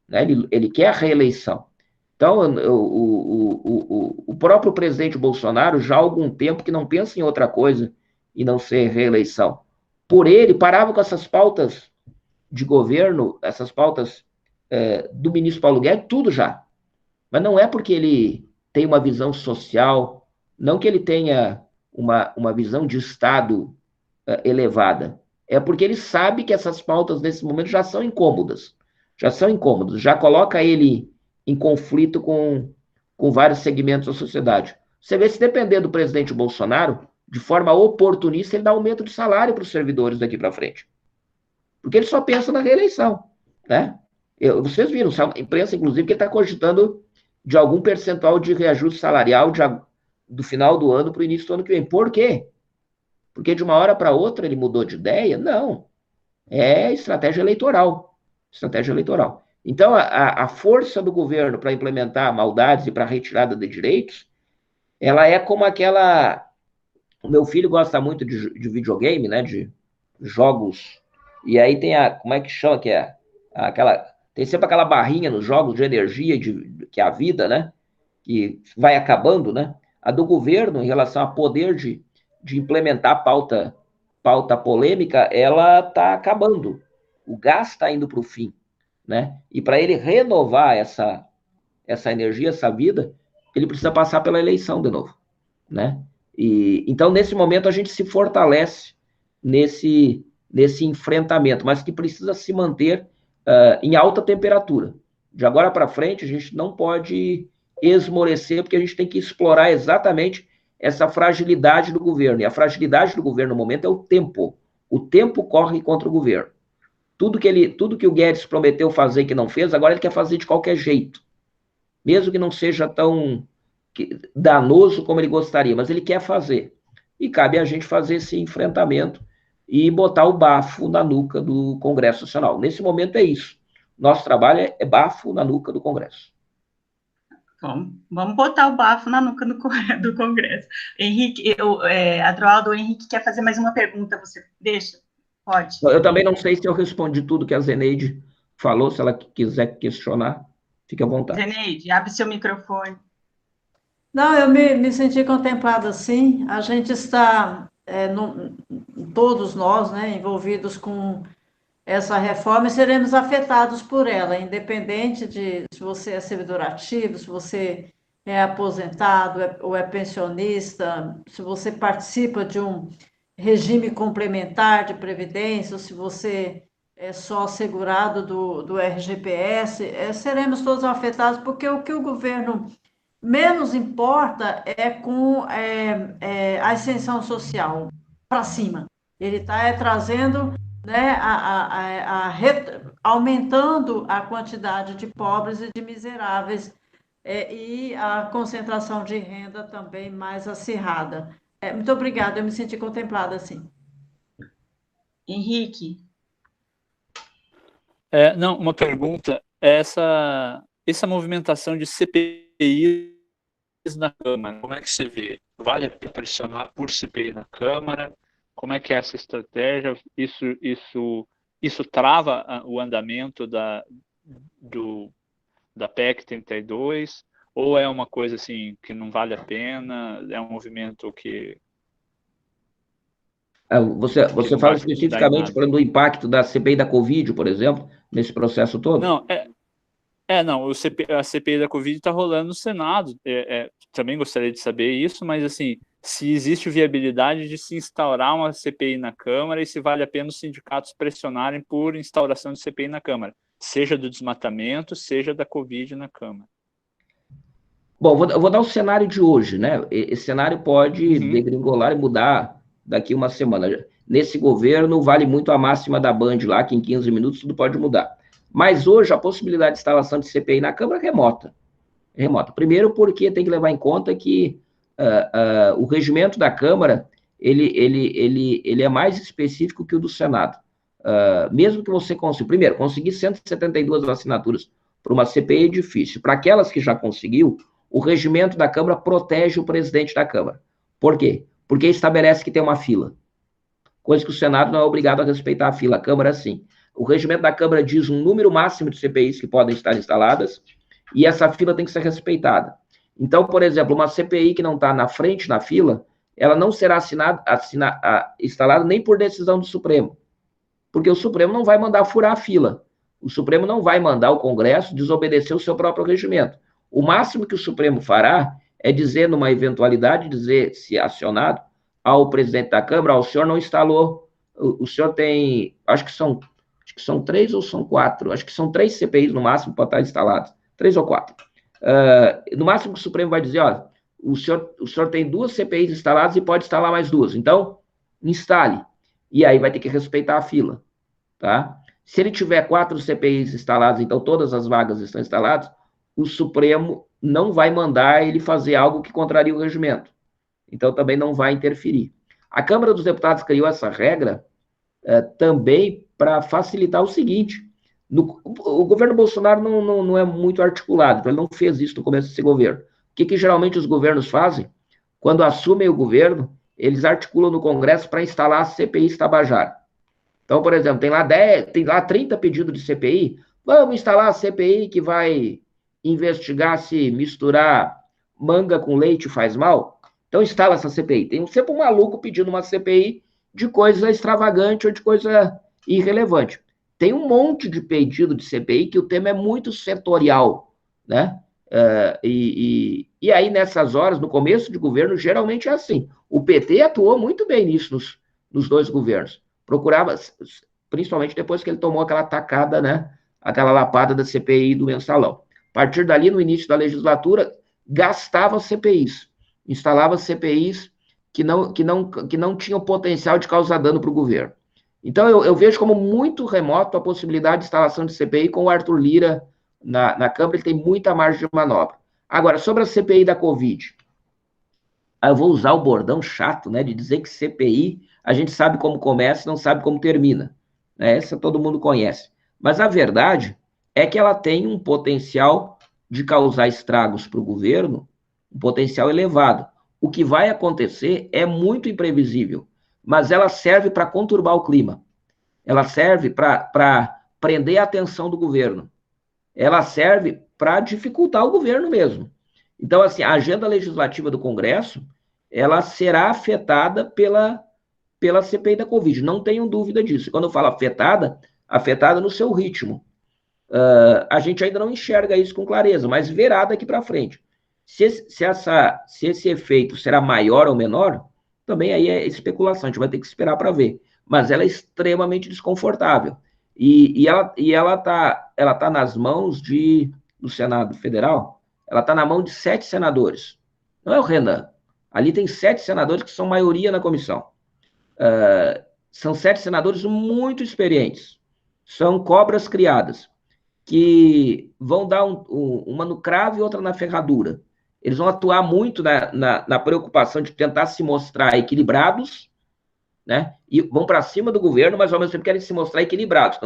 né? Ele quer a reeleição. Então, o próprio presidente Bolsonaro, já há algum tempo que não pensa em outra coisa e não ser reeleição. Por ele, parava com essas pautas de governo, essas pautas do ministro Paulo Guedes, tudo já. Mas não é porque ele tem uma visão social, não que ele tenha uma visão de Estado elevada. É porque ele sabe que essas pautas, nesse momento, já são incômodas. Já coloca ele em conflito com vários segmentos da sociedade. Você vê, se depender do presidente Bolsonaro, de forma oportunista, ele dá aumento de salário para os servidores daqui para frente. Porque ele só pensa na reeleição, né? Vocês viram, a imprensa, inclusive, que ele está cogitando de algum percentual de reajuste salarial do final do ano para o início do ano que vem. Por quê? Porque de uma hora para outra ele mudou de ideia? Não. É estratégia eleitoral. Então, a força do governo para implementar maldades e para retirada de direitos, ela é como aquela... O meu filho gosta muito de videogame, né? De jogos. E aí tem como é que chama? Que é tem sempre aquela barrinha nos jogos de energia, que é a vida, né? Que vai acabando, né? A do governo, em relação a poder de implementar pauta polêmica, ela está acabando. O gás está indo para o fim, né? E para ele renovar essa energia, essa vida, ele precisa passar pela eleição de novo, né? Então, nesse momento, a gente se fortalece nesse enfrentamento, mas que precisa se manter em alta temperatura. De agora para frente, a gente não pode esmorecer, porque a gente tem que explorar exatamente essa fragilidade do governo. E a fragilidade do governo no momento é o tempo. O tempo corre contra o governo. Tudo que o Guedes prometeu fazer e que não fez, agora ele quer fazer de qualquer jeito. Mesmo que não seja danoso como ele gostaria, mas ele quer fazer. E cabe a gente fazer esse enfrentamento e botar o bafo na nuca do Congresso Nacional. Nesse momento é isso. Nosso trabalho é bafo na nuca do Congresso. Vamos botar o bafo na nuca do Congresso. Henrique, Adroaldo, o Henrique quer fazer mais uma pergunta, você deixa? Pode. Eu também não sei se eu respondi tudo que a Zeneide falou, se ela quiser questionar, fique à vontade. Zeneide, abre seu microfone. Não, eu me senti contemplada, sim. A gente está, todos nós, né, envolvidos com essa reforma e seremos afetados por ela, independente de se você é servidor ativo, se você é aposentado ou é pensionista, se você participa de um regime complementar de previdência, ou se você é só segurado do RGPS, seremos todos afetados, porque o que o governo menos importa é com a ascensão social para cima. Ele está trazendo, né, aumentando a quantidade de pobres e de miseráveis, e a concentração de renda também mais acirrada. Muito obrigada, eu me senti contemplada assim. Henrique. Não, uma pergunta. Essa movimentação de CPIs na Câmara, como é que você vê? Vale a pena pressionar por CPI na Câmara? Como é que é essa estratégia? Isso trava o andamento da PEC 32? Ou é uma coisa assim que não vale a pena? É um movimento que... Você fala especificamente do impacto da CPI da Covid, por exemplo, nesse processo todo? Não, não, a CPI da Covid está rolando no Senado. Também gostaria de saber isso, mas assim, se existe viabilidade de se instaurar uma CPI na Câmara e se vale a pena os sindicatos pressionarem por instauração de CPI na Câmara, seja do desmatamento, seja da Covid na Câmara. Bom, eu vou dar o cenário de hoje, né? Esse cenário pode degringolar e mudar daqui uma semana. Nesse governo, vale muito a máxima da Band lá, que em 15 minutos tudo pode mudar. Mas hoje, a possibilidade de instalação de CPI na Câmara é remota. Primeiro porque tem que levar em conta que o regimento da Câmara, ele é mais específico que o do Senado. Mesmo que você consiga... Primeiro, conseguir 172 assinaturas para uma CPI é difícil. Para aquelas que já conseguiu, o regimento da Câmara protege o presidente da Câmara. Por quê? Porque estabelece que tem uma fila. Coisa que o Senado não é obrigado a respeitar a fila, a Câmara sim. O regimento da Câmara diz um número máximo de CPIs que podem estar instaladas e essa fila tem que ser respeitada. Então, por exemplo, uma CPI que não está na frente na fila, ela não será instalada nem por decisão do Supremo, porque o Supremo não vai mandar furar a fila. O Supremo não vai mandar o Congresso desobedecer o seu próprio regimento. O máximo que o Supremo fará é dizer, numa eventualidade, dizer, se acionado, ao presidente da Câmara, o senhor não instalou, o senhor tem, acho que são 3 ou são 4, acho que são 3 CPIs no máximo para estar instalados, 3 ou 4. No máximo que o Supremo vai dizer, olha, o senhor tem 2 CPIs instaladas e pode instalar mais 2, então, instale. E aí vai ter que respeitar a fila, tá? Se ele tiver 4 CPIs instaladas, então todas as vagas estão instaladas, o Supremo não vai mandar ele fazer algo que contraria o regimento. Então, também não vai interferir. A Câmara dos Deputados criou essa regra também para facilitar o seguinte: o governo Bolsonaro não é muito articulado, então ele não fez isso no começo desse governo. O que geralmente os governos fazem? Quando assumem o governo, eles articulam no Congresso para instalar a CPI Tabajara. Então, por exemplo, tem lá 30 pedidos de CPI, vamos instalar a CPI que vai investigar se misturar manga com leite faz mal. Então, instala essa CPI. Tem sempre um maluco pedindo uma CPI de coisa extravagante ou de coisa irrelevante. Tem um monte de pedido de CPI que o tema é muito setorial, né? E aí, nessas horas, no começo de governo, geralmente é assim. O PT atuou muito bem nisso nos 2 governos. Procurava, principalmente depois que ele tomou aquela tacada, né? Aquela lapada da CPI do mensalão. A partir dali, no início da legislatura, gastava CPIs. Instalava CPIs que não tinham potencial de causar dano para o governo. Então, eu vejo como muito remoto a possibilidade de instalação de CPI com o Arthur Lira na Câmara, ele tem muita margem de manobra. Agora, sobre a CPI da Covid, eu vou usar o bordão chato, né, de dizer que CPI a gente sabe como começa e não sabe como termina. Essa todo mundo conhece. Mas a verdade é que ela tem um potencial de causar estragos para o governo, um potencial elevado. O que vai acontecer é muito imprevisível, mas ela serve para conturbar o clima. Ela serve para prender a atenção do governo. Ela serve para dificultar o governo mesmo. Então, assim, a agenda legislativa do Congresso, ela será afetada pela CPI da Covid, não tenham dúvida disso. Quando eu falo afetada no seu ritmo. A gente ainda não enxerga isso com clareza, mas verá daqui para frente. Se esse efeito será maior ou menor, também aí é especulação, a gente vai ter que esperar para ver. Mas ela é extremamente desconfortável. E ela tá nas mãos do Senado Federal, ela está na mão de 7 senadores. Não é o Renan. Ali tem 7 senadores que são maioria na comissão. São 7 senadores muito experientes. São cobras criadas, que vão dar uma no cravo e outra na ferradura. Eles vão atuar muito na preocupação de tentar se mostrar equilibrados, né? E vão para cima do governo, mas ao mesmo tempo querem se mostrar equilibrados,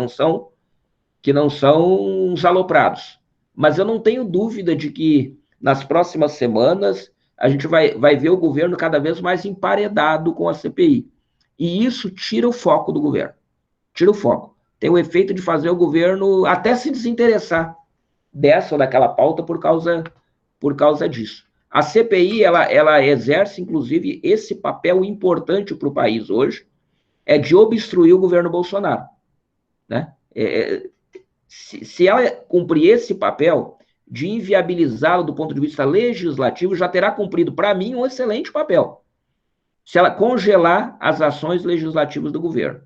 que não são uns aloprados. Mas eu não tenho dúvida de que nas próximas semanas a gente vai ver o governo cada vez mais emparedado com a CPI. E isso tira o foco do governo. Tira o foco. Tem o efeito de fazer o governo até se desinteressar dessa ou daquela pauta por causa disso. A CPI, ela exerce, inclusive, esse papel importante para o país hoje, é de obstruir o governo Bolsonaro. Né? Se ela cumprir esse papel de inviabilizá-lo do ponto de vista legislativo, já terá cumprido, para mim, um excelente papel. Se ela congelar as ações legislativas do governo.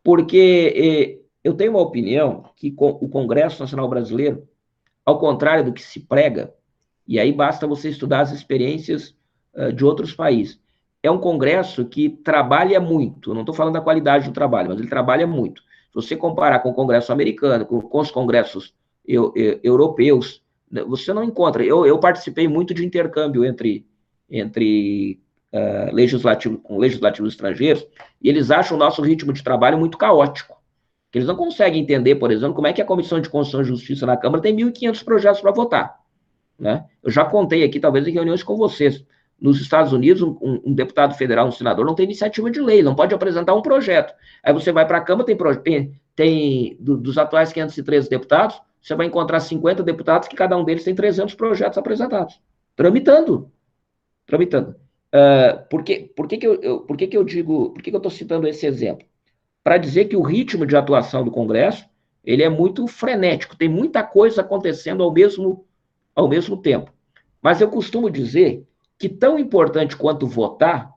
Porque eu tenho uma opinião que o Congresso Nacional Brasileiro, ao contrário do que se prega, e aí basta você estudar as experiências de outros países, é um Congresso que trabalha muito. Eu não estou falando da qualidade do trabalho, mas ele trabalha muito. Se você comparar com o Congresso americano, com os congressos europeus, você não encontra. Eu participei muito de intercâmbio entre legislativos estrangeiros, e eles acham o nosso ritmo de trabalho muito caótico. Eles não conseguem entender, por exemplo, como é que a Comissão de Constituição e Justiça na Câmara tem 1.500 projetos para votar. Né? Eu já contei aqui, talvez em reuniões com vocês, nos Estados Unidos, um deputado federal, um senador, não tem iniciativa de lei, não pode apresentar um projeto. Aí você vai para a Câmara, dos atuais 513 deputados, você vai encontrar 50 deputados que cada um deles tem 300 projetos apresentados. Tramitando. Por que eu estou citando esse exemplo? Para dizer que o ritmo de atuação do Congresso, ele é muito frenético, tem muita coisa acontecendo ao mesmo tempo. Mas eu costumo dizer que, tão importante quanto votar,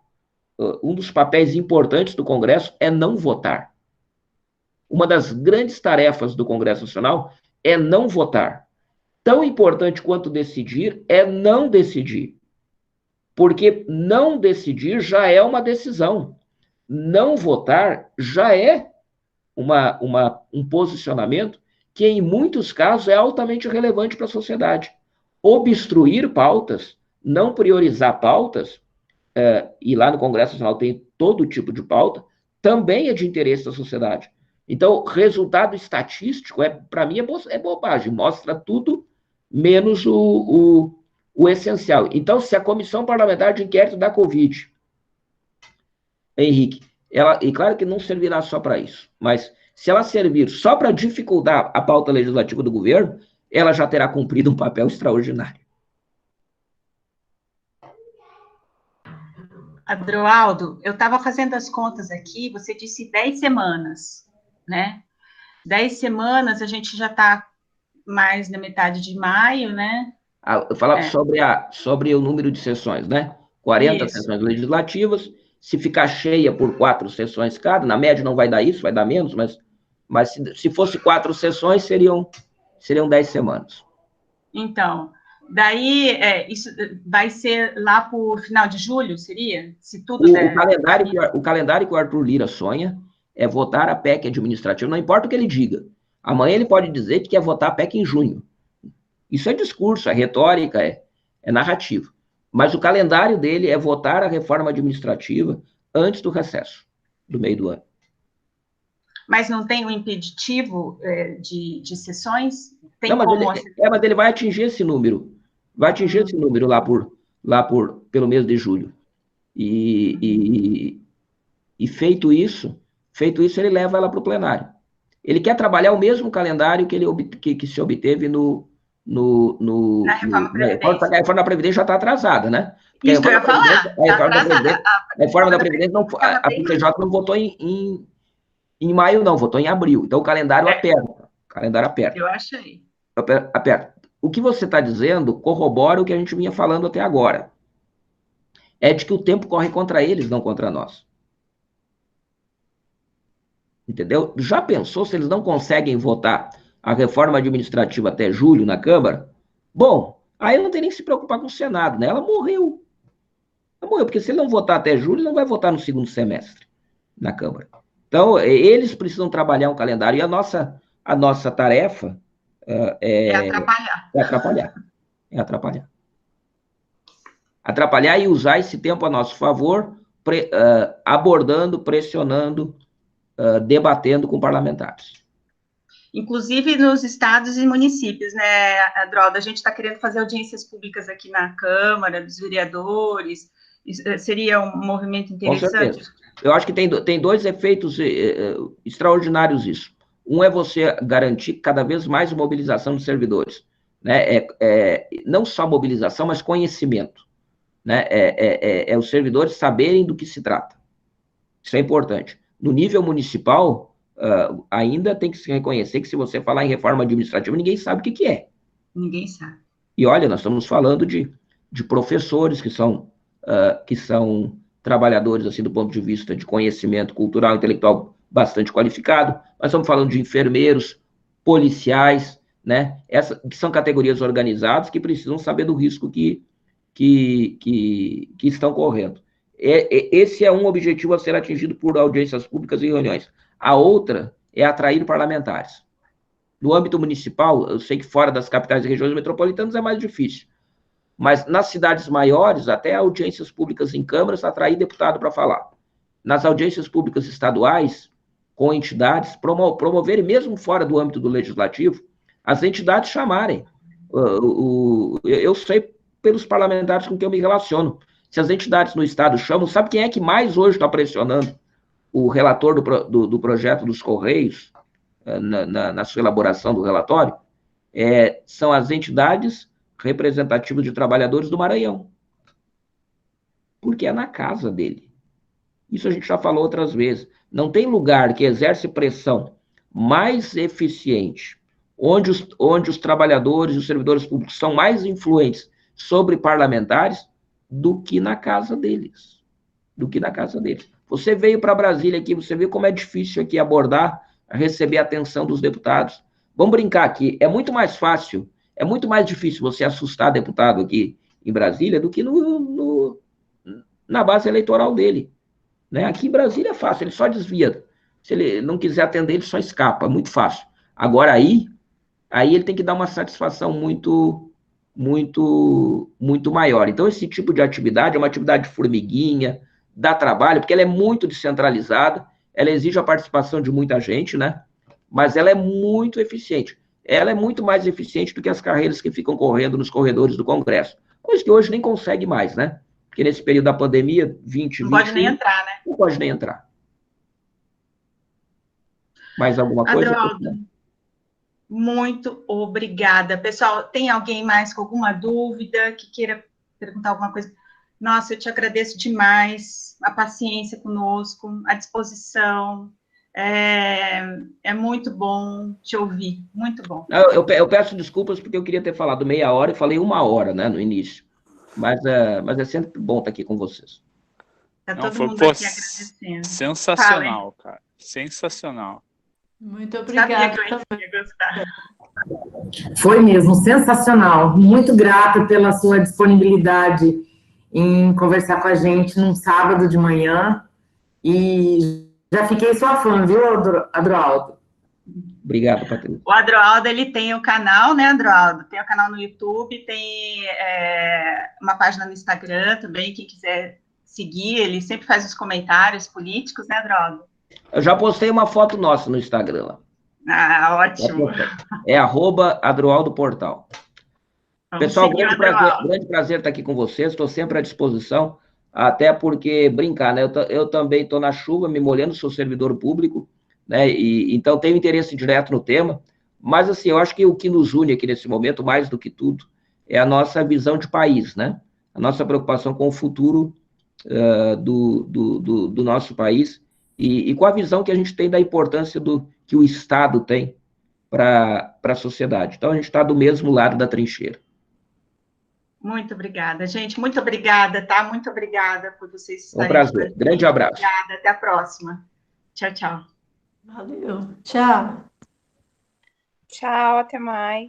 um dos papéis importantes do Congresso é não votar. Uma das grandes tarefas do Congresso Nacional é não votar. Tão importante quanto decidir é não decidir. Porque não decidir já é uma decisão. Não votar já é um posicionamento que, em muitos casos, é altamente relevante para a sociedade. Obstruir pautas, não priorizar pautas, e lá no Congresso Nacional tem todo tipo de pauta, também é de interesse da sociedade. Então, resultado estatístico, para mim, é bobagem, mostra tudo menos o essencial. Então, se a Comissão Parlamentar de Inquérito da Covid, Henrique, e claro que não servirá só para isso, mas se ela servir só para dificultar a pauta legislativa do governo, ela já terá cumprido um papel extraordinário. Adroaldo, eu estava fazendo as contas aqui, você disse 10 semanas, né? 10 semanas, a gente já está mais na metade de maio, né? Eu falava sobre o número de sessões, né? 40 sessões legislativas, se ficar cheia por 4 sessões cada, na média não vai dar isso, vai dar menos, mas se fosse 4 sessões, seriam 10 semanas. Então, daí, isso vai ser lá por final de julho, seria? Se tudo der... O calendário que o Arthur Lira sonha é votar a PEC administrativa, não importa o que ele diga. Amanhã ele pode dizer que quer votar a PEC em junho. Isso é discurso, é retórica, é narrativo. Mas o calendário dele é votar a reforma administrativa antes do recesso, do meio do ano. Mas não tem um impeditivo de sessões? Tem não, mas como... mas ele vai atingir esse número. Vai atingir esse número pelo mês de julho. E feito isso, ele leva ela para o plenário. Ele quer trabalhar o mesmo calendário que se obteve na reforma da Previdência. A reforma da Previdência já está atrasada, né? Porque isso que eu ia falar. A reforma da Previdência, a PCJ não votou em maio, não, votou em abril. Então, o calendário aperta. Eu achei. Aperta. O que você está dizendo corrobora o que a gente vinha falando até agora. É de que o tempo corre contra eles, não contra nós. Entendeu? Já pensou se eles não conseguem votar a reforma administrativa até julho na Câmara? Bom, aí não tem nem que se preocupar com o Senado, né? Ela morreu. Porque se ele não votar até julho, ele não vai votar no segundo semestre na Câmara. Então, eles precisam trabalhar um calendário. E a nossa tarefa é atrapalhar. Atrapalhar e usar esse tempo a nosso favor, abordando, pressionando, debatendo com parlamentares. Inclusive nos estados e municípios, né, Adroaldo? A gente está querendo fazer audiências públicas aqui na Câmara, dos vereadores. Seria um movimento interessante? Com certeza. Eu acho que tem dois efeitos extraordinários isso. Um é você garantir cada vez mais mobilização dos servidores, né? Não só mobilização, mas conhecimento, né? Os servidores saberem do que se trata. Isso é importante. No nível municipal, ainda tem que se reconhecer que se você falar em reforma administrativa, ninguém sabe o que é. Ninguém sabe. E olha, nós estamos falando de professores que são trabalhadores, assim, do ponto de vista de conhecimento cultural e intelectual bastante qualificado. Nós estamos falando de enfermeiros, policiais, né? Que são categorias organizadas que precisam saber do risco que estão correndo. Esse é um objetivo a ser atingido por audiências públicas e reuniões. A outra é atrair parlamentares. No âmbito municipal, eu sei que fora das capitais e regiões metropolitanas é mais difícil, mas nas cidades maiores, até audiências públicas em câmaras, atrair deputado para falar. Nas audiências públicas estaduais, com entidades, promoverem, mesmo fora do âmbito do legislativo, as entidades chamarem. Eu sei pelos parlamentares com quem eu me relaciono. Se as entidades no Estado chamam, sabe quem é que mais hoje está pressionando o relator do projeto dos Correios, na sua elaboração do relatório? São as entidades representativas de trabalhadores do Maranhão. Porque é na casa dele. Isso a gente já falou outras vezes. Não tem lugar que exerce pressão mais eficiente, onde os trabalhadores e os servidores públicos são mais influentes sobre parlamentares, do que na casa deles. Você veio para Brasília aqui, você viu como é difícil aqui abordar, receber a atenção dos deputados. Vamos brincar aqui, é muito mais fácil, é muito mais difícil você assustar deputado aqui em Brasília do que na base eleitoral dele. Né? Aqui em Brasília é fácil, ele só desvia. Se ele não quiser atender, ele só escapa, muito fácil. Agora aí ele tem que dar uma satisfação muito maior. Então, esse tipo de atividade é uma atividade de formiguinha, dá trabalho, porque ela é muito descentralizada, ela exige a participação de muita gente, né? Mas ela é muito eficiente. Ela é muito mais eficiente do que as carreiras que ficam correndo nos corredores do Congresso. Coisa que hoje nem consegue mais, né? Porque nesse período da pandemia, 2020... Não pode nem entrar, né? Não pode nem entrar. Mais alguma coisa? Adroaldo, muito obrigada. Pessoal, tem alguém mais com alguma dúvida que queira perguntar alguma coisa? Nossa, eu te agradeço demais a paciência conosco, a disposição. É muito bom te ouvir, muito bom. Eu peço desculpas porque eu queria ter falado meia hora e falei 1 hora, né, no início. Mas é sempre bom estar aqui com vocês. Está todo mundo aqui agradecendo. Sensacional, cara. Sensacional. Muito obrigada. Sabia que eu ia gostar. Foi mesmo, sensacional. Muito grata pela sua disponibilidade em conversar com a gente num sábado de manhã. E já fiquei sua fã, viu, Adroaldo? Obrigado, Patrícia. O Adroaldo, ele tem o canal, né, Adroaldo? Tem o canal no YouTube, tem uma página no Instagram também, quem quiser seguir, ele sempre faz os comentários políticos, né, Adroaldo? Eu já postei uma foto nossa no Instagram lá. Ah, ótimo. É @AdroaldoPortal. Vamos Pessoal, seguir o Adroaldo. grande prazer estar aqui com vocês, estou sempre à disposição, até porque, brincar, né, eu também estou na chuva, me molhando, sou servidor público, né, então tenho interesse direto no tema, mas, assim, eu acho que o que nos une aqui nesse momento, mais do que tudo, é a nossa visão de país, né, a nossa preocupação com o futuro do nosso país e com a visão que a gente tem da importância que o Estado tem para a sociedade. Então, a gente está do mesmo lado da trincheira. Muito obrigada, gente. Muito obrigada, tá? Muito obrigada por vocês estarem Um prazer. aqui. Grande abraço. Obrigada. Até a próxima. Tchau, tchau. Valeu. Tchau. Tchau, até mais.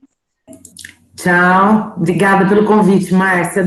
Tchau. Obrigada pelo convite, Márcia.